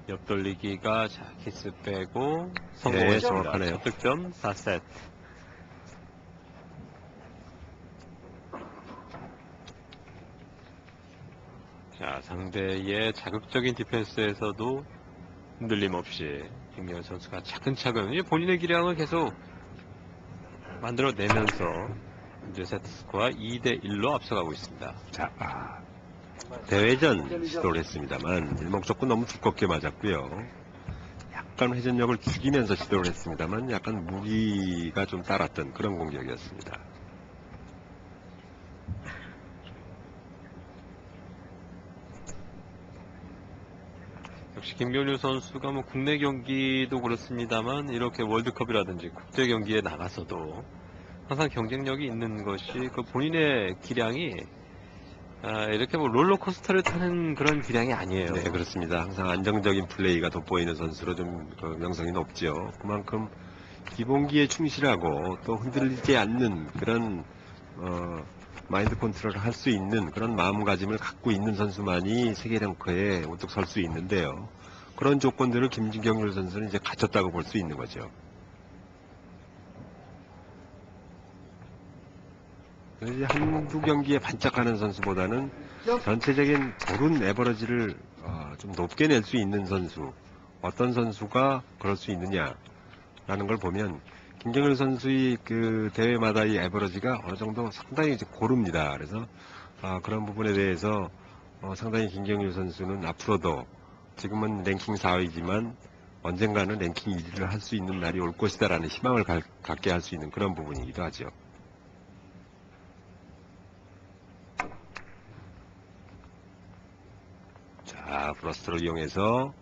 옆돌리기가 키스 빼고 성공했습니다. 정확하네요. 첫 득점 4세트. 자, 상대의 자극적인 디펜스에서도 흔들림 없이 김경률 선수가 차근차근 본인의 기량을 계속 만들어내면서 현재 세트 스코어 2대1로 앞서가고 있습니다. 자, 대회전 시도를 했습니다만 일목적구 너무 두껍게 맞았고요. 약간 회전력을 죽이면서 시도를 했습니다만 약간 무기가 좀 따랐던 그런 공격이었습니다. 역시 김경률 선수가 뭐 국내 경기도 그렇습니다만 이렇게 월드컵이라든지 국제 경기에 나가서도 항상 경쟁력이 있는 것이 그 본인의 기량이 이렇게 뭐 롤러코스터를 타는 그런 기량이 아니에요. 네, 그렇습니다. 항상 안정적인 플레이가 돋보이는 선수로 좀 명성이 높죠. 그만큼 기본기에 충실하고 또 흔들리지 않는 그런 마인드 컨트롤을 할 수 있는 그런 마음가짐을 갖고 있는 선수만이 세계 랭커에 우뚝 설 수 있는데요. 그런 조건들을 김경률 선수는 이제 갖췄다고 볼 수 있는 거죠. 이제 한두 경기에 반짝하는 선수보다는 1점. 전체적인 고른 에버러지를 좀 높게 낼 수 있는 선수, 어떤 선수가 그럴 수 있느냐라는 걸 보면 김경일 선수의 그 대회마다 이 에버러지가 어느 정도 상당히 이제 고릅니다. 그래서 그런 부분에 대해서 상당히 김경일 선수는 앞으로도 지금은 랭킹 4위지만 언젠가는 랭킹 1위를 할 수 있는 날이 올 것이다라는 희망을 갖게 할 수 있는 그런 부분이기도 하죠. 자, 브러스트를 이용해서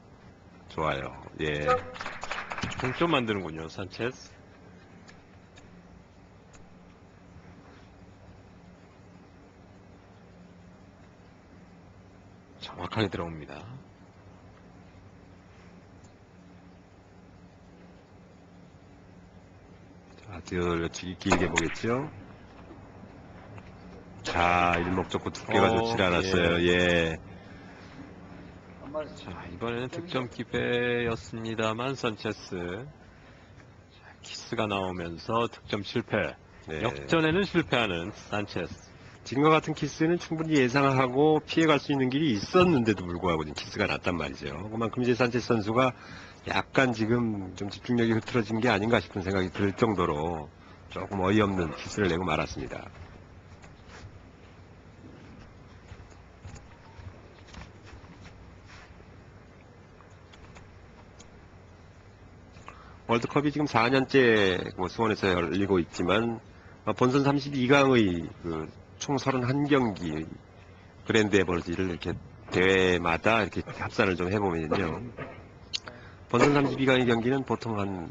좋아요. 예. 동점 만드는군요, 산체스. 정확하게 들어옵니다. 자, 뒤돌려치기 길게 보겠죠. 자, 일목적고 두께가 좋지 않았어요. 예. 한 마리. 자, 이번에는 득점 기회였습니다만 산체스. 자, 키스가 나오면서 득점 실패. 네. 역전에는 실패하는 산체스. 지금과 같은 키스는 충분히 예상하고 피해갈 수 있는 길이 있었는데도 불구하고 지금 키스가 났단 말이죠. 그만큼 이제 산체스 선수가 약간 지금 좀 집중력이 흐트러진 게 아닌가 싶은 생각이 들 정도로 조금 어이없는 키스를 내고 말았습니다. 월드컵이 지금 4년째 수원에서 열리고 있지만 본선 32강의 총 31경기 그랜드 에버러지를 이렇게 대회마다 이렇게 합산을 좀 해보면요. 본선 32강의 경기는 보통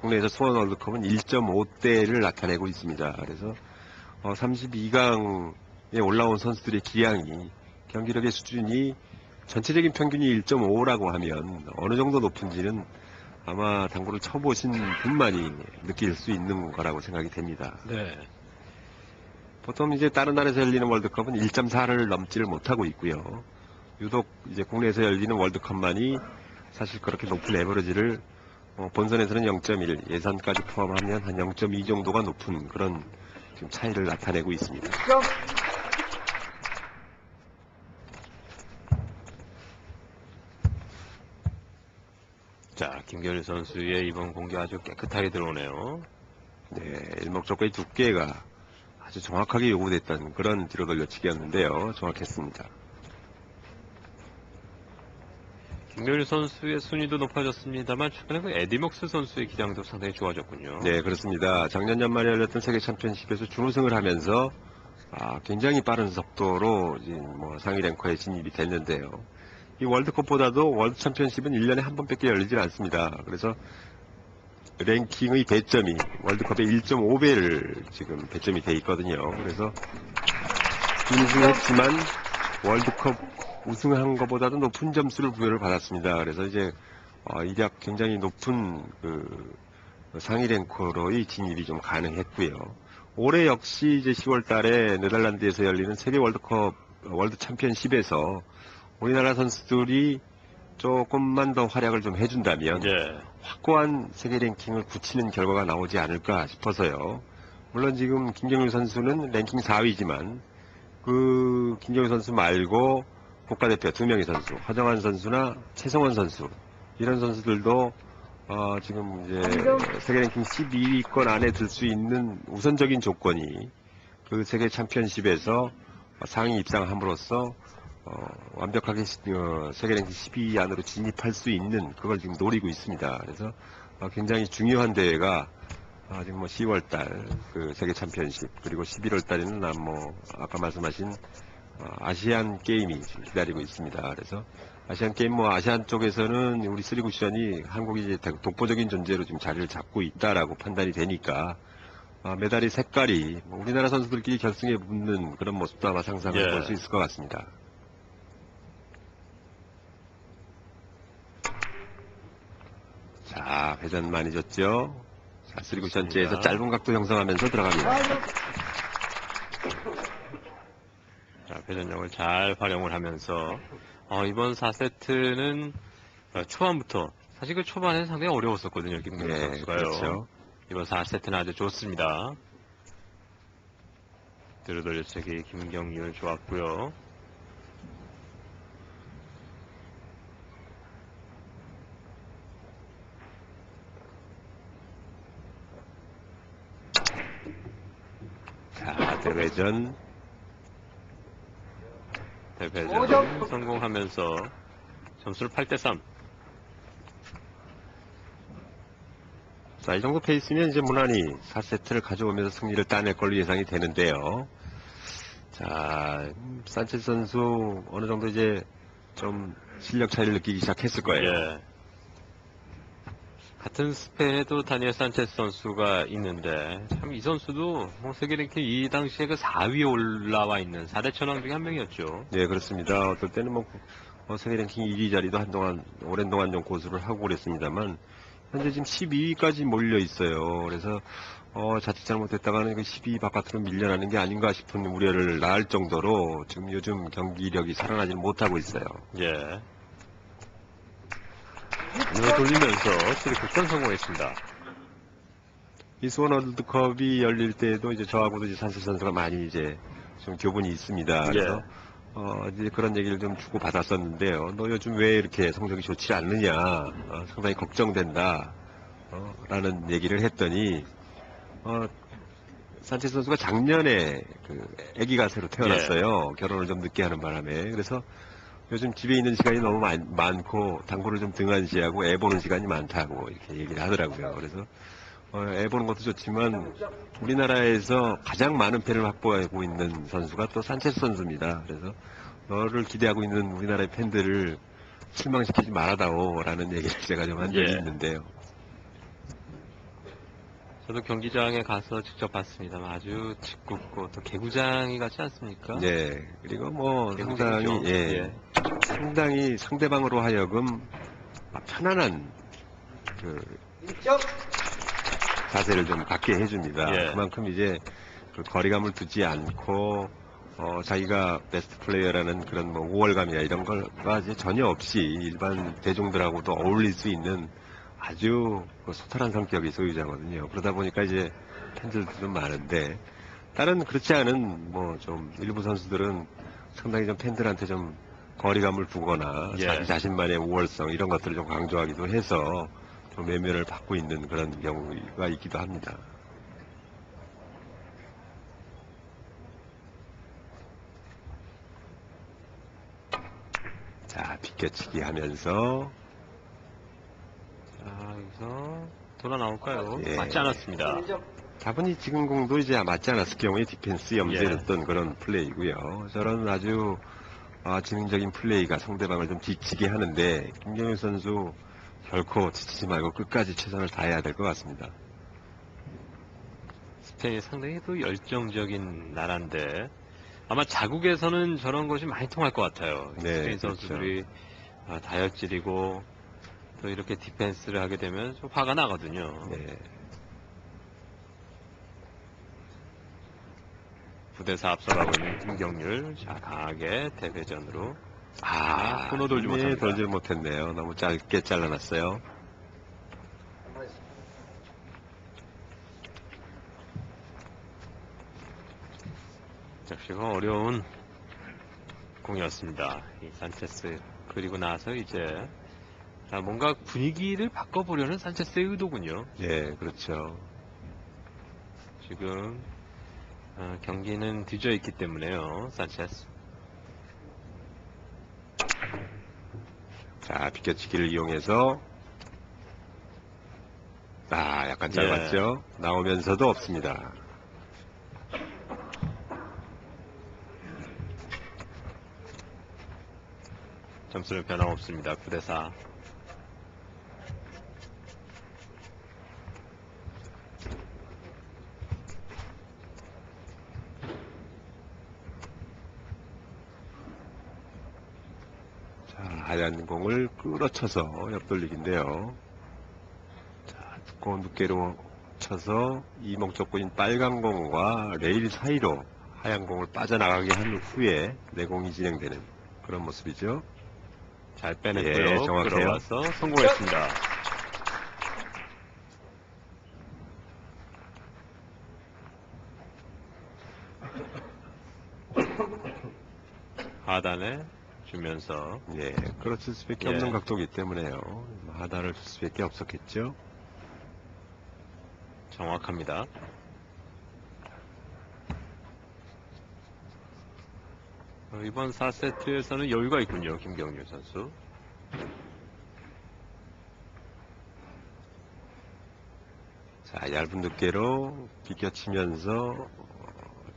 국내에서 수원 월드컵은 1.5대를 나타내고 있습니다. 그래서 32강에 올라온 선수들의 기량이 경기력의 수준이 전체적인 평균이 1.5라고 하면 어느 정도 높은지는 아마 당구를 쳐보신 분만이 느낄 수 있는 거라고 생각이 됩니다. 네. 보통 이제 다른 나라에서 열리는 월드컵은 1.4를 넘지를 못하고 있고요. 유독 이제 국내에서 열리는 월드컵만이 사실 그렇게 높은 에버러지를 본선에서는 0.1, 예선까지 포함하면 한 0.2 정도가 높은 그런 지금 차이를 나타내고 있습니다. 1점. 자, 김경일 선수의 이번 공격 아주 깨끗하게 들어오네요. 네, 일목적고의 두께가 아주 정확하게 요구됐던 그런 뒤로 돌려치기였는데요. 정확했습니다. 김경일 선수의 순위도 높아졌습니다만 최근에 그 에디목스 선수의 기량도 상당히 좋아졌군요. 네, 그렇습니다. 작년 연말에 열렸던 세계 챔피언십에서 준우승을 하면서 굉장히 빠른 속도로 이제 상위 랭커에 진입이 됐는데요. 이 월드컵보다도 월드 챔피언십은 1년에 한 번밖에 열리질 않습니다. 그래서 랭킹의 배점이 월드컵의 1.5배를 지금 배점이 돼 있거든요. 그래서 준우승했지만 월드컵 우승한 것보다도 높은 점수를 부여를 받았습니다. 그래서 이제 이력 굉장히 높은 상위 랭커로의 진입이 좀 가능했고요. 올해 역시 이제 10월 달에 네덜란드에서 열리는 세계 월드컵 월드 챔피언십에서 우리나라 선수들이 조금만 더 활약을 좀 해준다면 예. 확고한 세계 랭킹을 굳히는 결과가 나오지 않을까 싶어서요. 물론 지금 김경일 선수는 랭킹 4위지만 그 김경일 선수 말고 국가대표 2명의 선수, 화정환 선수나 최성원 선수 이런 선수들도 지금 이제 세계 랭킹 12위권 안에 들 수 있는 우선적인 조건이 그 세계 챔피언십에서 상위 입상함으로써 완벽하게 세계 랭킹 12위 안으로 진입할 수 있는 그걸 지금 노리고 있습니다. 그래서 굉장히 중요한 대회가 지금 10월달 그 세계 챔피언십 그리고 11월 달에는 아까 말씀하신 아시안 게임이 지금 기다리고 있습니다. 그래서 아시안 게임 아시안 쪽에서는 우리 쓰리쿠션이 한국이 이제 독보적인 존재로 지금 자리를 잡고 있다라고 판단이 되니까 메달의 색깔이 우리나라 선수들끼리 결승에 붙는 그런 모습도 아마 상상을 볼 수 있을 것 같습니다. 자, 회전 많이 줬죠. 자, 쓰리쿠션째에서 짧은 각도 형성하면서 들어갑니다. 자, 회전력을 잘 활용을 하면서 이번 4세트는 초반부터 사실 그 초반에 상당히 어려웠었거든요. 김경일 선수가요. 그렇죠. 이번 4세트는 아주 좋습니다. 뒤로 돌려치기 김경일 좋았고요. 대회전. 대회전 성공하면서 점수를 8대3. 자, 이 정도 페이스면 이제 무난히 4세트를 가져오면서 승리를 따낼 걸로 예상이 되는데요. 자, 산체스 선수 어느 정도 이제 좀 실력 차이를 느끼기 시작했을 거예요. 예. 같은 스페인에도 다니엘 산체스 선수가 있는데 참 이 선수도 뭐 세계 랭킹 이 당시에 그 4위에 올라와 있는 4대 천왕 중에 한 명이었죠. 네, 그렇습니다. 어떨 때는 세계 랭킹 1위 자리도 오랜 동안 좀 고수를 하고 그랬습니다만, 현재 지금 12위까지 몰려 있어요. 그래서, 자칫 잘못했다가는 그 12위 바깥으로 밀려나는 게 아닌가 싶은 우려를 낳을 정도로 지금 요즘 경기력이 살아나지 못하고 있어요. 예. 눈을 돌리면서 수리 극단 성공했습니다. 이 수원 월드컵이 열릴 때에도 이제 저하고도 이제 산체 선수가 많이 이제 좀 교분이 있습니다. 그래서 이제 그런 얘기를 좀 주고 받았었는데요. 너 요즘 왜 이렇게 성적이 좋지 않느냐, 상당히 걱정된다, 라는 얘기를 했더니, 산체 선수가 작년에 그 아기가 새로 태어났어요. 결혼을 좀 늦게 하는 바람에. 그래서 요즘 집에 있는 시간이 너무 많고 당구를 좀 등한시하고 애 보는 시간이 많다고 이렇게 얘기를 하더라고요. 그래서 애 보는 것도 좋지만 우리나라에서 가장 많은 팬을 확보하고 있는 선수가 또 산체스 선수입니다. 그래서 너를 기대하고 있는 우리나라의 팬들을 실망시키지 말아다오라는 얘기를 제가 좀 한 적이 있는데요. 저도 경기장에 가서 직접 봤습니다만 아주 짓궂고 또 개구장이 같지 않습니까? 네, 그리고 뭐 개구장이죠. 상당히 상대방으로 하여금 편안한 그 자세를 좀 갖게 해줍니다. 그만큼 이제 그 거리감을 두지 않고 자기가 베스트 플레이어라는 그런 뭐 우월감이나 이런 걸가 이제 전혀 없이 일반 대중들하고도 어울릴 수 있는 아주 소탈한 성격의 소유자거든요. 그러다 보니까 이제 팬들도 좀 많은데, 다른 그렇지 않은 뭐 좀 일부 선수들은 상당히 좀 팬들한테 좀 거리감을 두거나 자기 자신만의 우월성 이런 것들을 좀 강조하기도 해서 좀 외면을 받고 있는 그런 경우가 있기도 합니다. 자, 비껴치기 하면서 여기서 돌아 나올까요? 예. 맞지 않았습니다. 다분히 지금 공도 이제 맞지 않았을 경우에 디펜스 염두에뒀던 그런 플레이고요. 저런 아주 지능적인 플레이가 상대방을 좀 지치게 하는데, 김경윤 선수 결코 지치지 말고 끝까지 최선을 다해야 될 것 같습니다. 스페인이 상당히 또 열정적인 나라인데 아마 자국에서는 저런 것이 많이 통할 것 같아요. 네, 스페인 그렇죠. 선수들이 다혈질이고 또 이렇게 디펜스를 하게 되면 좀 화가 나거든요. 네. 9대4 앞서가고 있는 김경률. 자, 강하게 대회전으로. 코너 돌지 힘이 못합니다. 돌질 못했네요. 너무 짧게 잘라놨어요. 역시가 어려운 공이었습니다. 이 산체스. 그리고 나서 이제 뭔가 분위기를 바꿔보려는 산체스의 의도군요. 네, 그렇죠. 지금 경기는 뒤져 있기 때문에요. 산체스. 자, 비껴치기를 이용해서 약간 짧았죠. 나오면서도 없습니다. 점수는 변함없습니다. 9대4. 하얀 공을 끌어쳐서 옆돌리기인데요. 자, 두꺼운 두께로 쳐서 이목적구인 빨간 공과 레일 사이로 하얀 공을 빠져나가게 한 후에 내공이 진행되는 그런 모습이죠. 잘 빼냈고요. 정확해요. 끌어와서 성공했습니다. 하단에 주면서 끌어칠 수밖에 없는 각도이기 때문에요. 하단을 줄 수밖에 없었겠죠. 정확합니다. 이번 4세트에서는 여유가 있군요, 김경률 선수. 자, 얇은 두께로 비껴치면서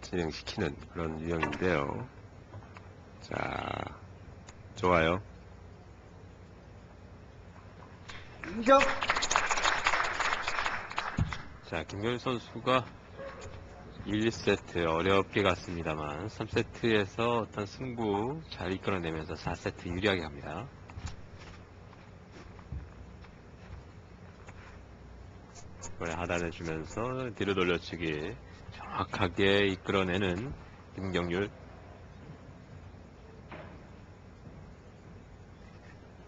진행시키는 그런 유형인데요. 자, 좋아요. 공격. 자, 김경률 선수가 1, 2세트 어렵게 갔습니다만 3세트에서 어떤 승부 잘 이끌어내면서 4세트 유리하게 갑니다. 이번에 하단해주면서 뒤로 돌려치기 정확하게 이끌어내는 김경률.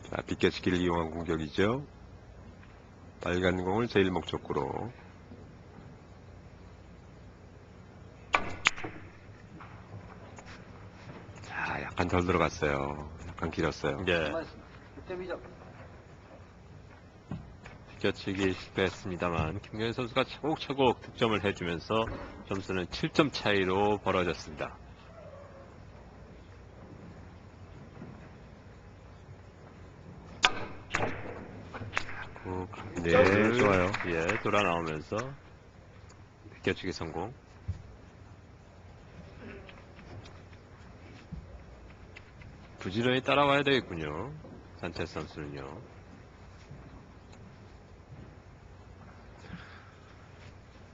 자, 비껴치기를 이용한 공격이죠. 빨간 공을 제일 목적구로. 자, 약간 덜 들어갔어요. 약간 길었어요. 예, 남아있습니다. 득점이죠. 비껴치기 실패했습니다만 김경률 선수가 차곡차곡 득점을 해주면서 점수는 7점 차이로 벌어졌습니다. 네, 좋아요. 예, 돌아 나오면서 비껴치기 성공. 부지런히 따라와야 되겠군요, 산체스 선수는요.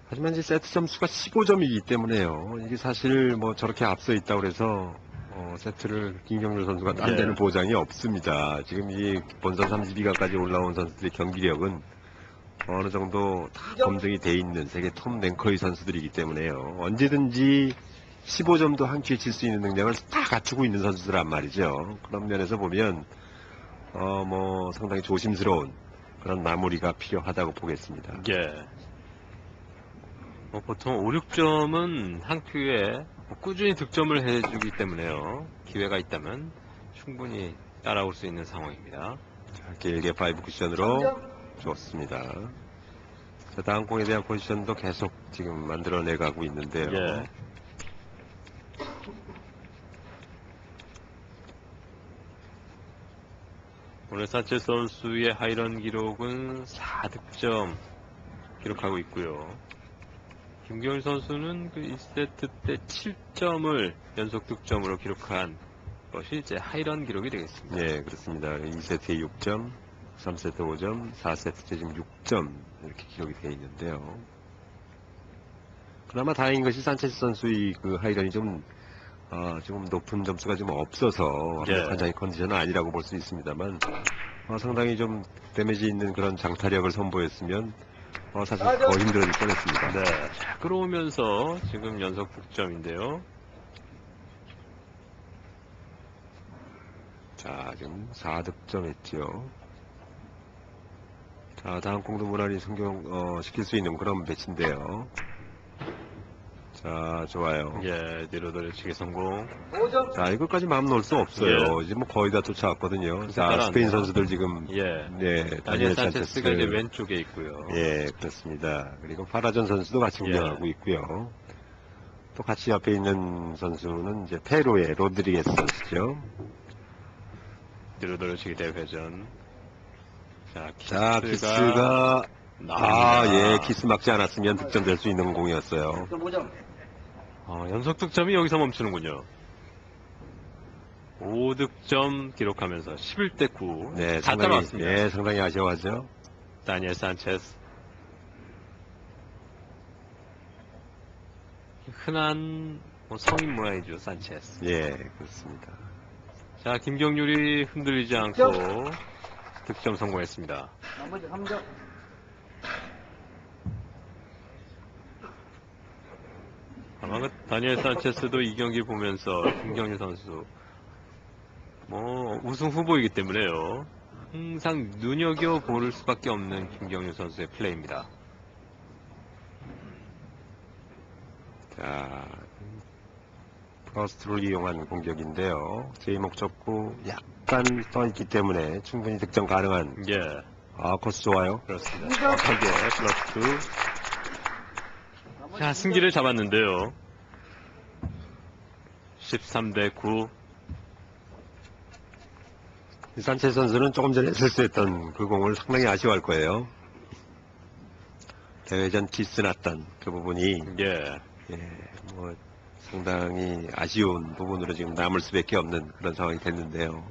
하지만 이제 세트 점수가 15점이기 때문에요. 이게 사실 뭐 저렇게 앞서 있다고 그래서 세트를 김경률 선수가 딴 데는 예. 보장이 없습니다. 지금 이 본선 32강까지 올라온 선수들의 경기력은 어느 정도 다 검증이 돼 있는 세계 톱 랭커의 선수들이기 때문에요. 언제든지 15점도 한 큐에 칠 수 있는 능력을 다 갖추고 있는 선수들란 말이죠. 그런 면에서 보면 뭐 상당히 조심스러운 그런 마무리가 필요하다고 보겠습니다. 예. 보통 5, 6점은 한 큐에 꾸준히 득점을 해주기 때문에요. 기회가 있다면 충분히 따라올 수 있는 상황입니다. 자, 길게 5 쿠션으로 공격. 좋습니다. 자, 다음 공에 대한 포지션도 계속 지금 만들어내 가고 있는데요. 예. 오늘 산체 선수의 하이런 기록은 4득점 기록하고 있고요. 김경일 선수는 그 1세트 때 7점을 연속 득점으로 기록한 것이 이제 하이런 기록이 되겠습니다. 예, 그렇습니다. 2세트에 6점, 3세트 5점, 4세트째 지금 6점 이렇게 기록이 되어 있는데요. 그나마 다행인 것이 산체스 선수의 그 하이런이 좀 높은 점수가 좀 없어서 완벽한 자기 컨디션은 아니라고 볼 수 있습니다만 상당히 좀 데미지 있는 그런 장타력을 선보였으면 사실 더 힘들어질 뻔했습니다. 네. 자, 끌어오면서 지금 연속 득점인데요. 자, 지금 4득점 했죠. 자, 다음 공도 무난히 시킬 수 있는 그런 배치인데요. 자, 좋아요. 예, 뒤로 돌려치기 성공. 5점. 자, 이것까지 마음 놓을 수 없어요. 이제 뭐 거의 다 쫓아왔거든요. 자, 따라왔네요. 스페인 선수들 지금 예. 네, 다니엘 다니엘 산체스가 이제 산체스. 왼쪽에 있고요. 예, 그렇습니다. 그리고 파라전 선수도 같이 예. 운영하고 있고요. 또 같이 옆에 있는 선수는 이제 페루의 로드리게스 선수죠. 뒤로 돌려치기 대회전. 자, 자, 키스가 키스가 나옵니다. 예, 키스 막지 않았으면 득점될 수 있는 공이었어요. 득점 5점. 연속 득점이 여기서 멈추는군요. 5득점 기록하면서 11대 9. 네, 다 상당히 따라왔습니다. 예, 상당히 아쉬워하죠. 다니엘 산체스. 흔한 성인 모양이죠, 산체스. 예, 그렇습니다. 자, 김경률이 흔들리지 않고 득점 성공했습니다. 나머지 3점. 아마 그 다니엘 산체스도 이 경기 보면서 김경률 선수 뭐 우승 후보이기 때문에요. 항상 눈여겨 볼 수밖에 없는 김경률 선수의 플레이입니다. 자, 프로스트를 이용한 공격인데요. 제 목적구 약간 떠 있기 때문에 충분히 득점 가능한 예, 코스 좋아요. 그렇습니다. 정확하게 플러스 2. 자, 승기를 잡았는데요. 13대 9. 산체스 선수는 조금 전에 실수했던 그 공을 상당히 아쉬워할 거예요. 대회전 키스 났던 그 부분이 예. 뭐 상당히 아쉬운 부분으로 지금 남을 수밖에 없는 그런 상황이 됐는데요.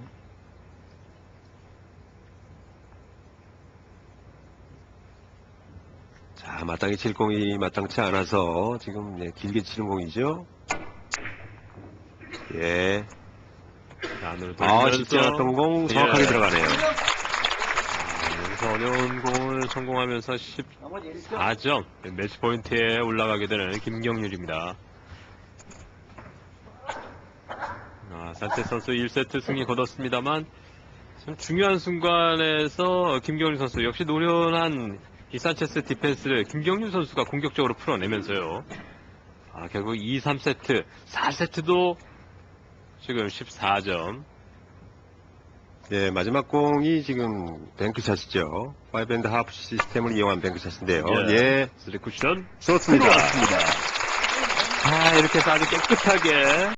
자, 마땅히 칠 공이 마땅치 않아서 지금 길게 치는 공이죠. 예. 자, 안으로 쉽지 않았던 돌면서 공 정확하게 예. 들어가네요. 여기서 어려운 공을 성공하면서 나머지 1점. 14점 매치 포인트에 올라가게 되는 김경률입니다. 산체스 선수 1세트 승리 거뒀습니다만 참 중요한 순간에서 김경률 선수 역시 노련한 이 산체스 디펜스를 김경률 선수가 공격적으로 풀어내면서요. 결국 2, 3세트, 4세트도 지금 14점. 예, 마지막 공이 지금 뱅크샷이죠. 5앤드 하프 시스템을 이용한 뱅크샷인데요. 예, 3쿠션 좋습니다. 들어왔습니다. 이렇게 해서 아주 깨끗하게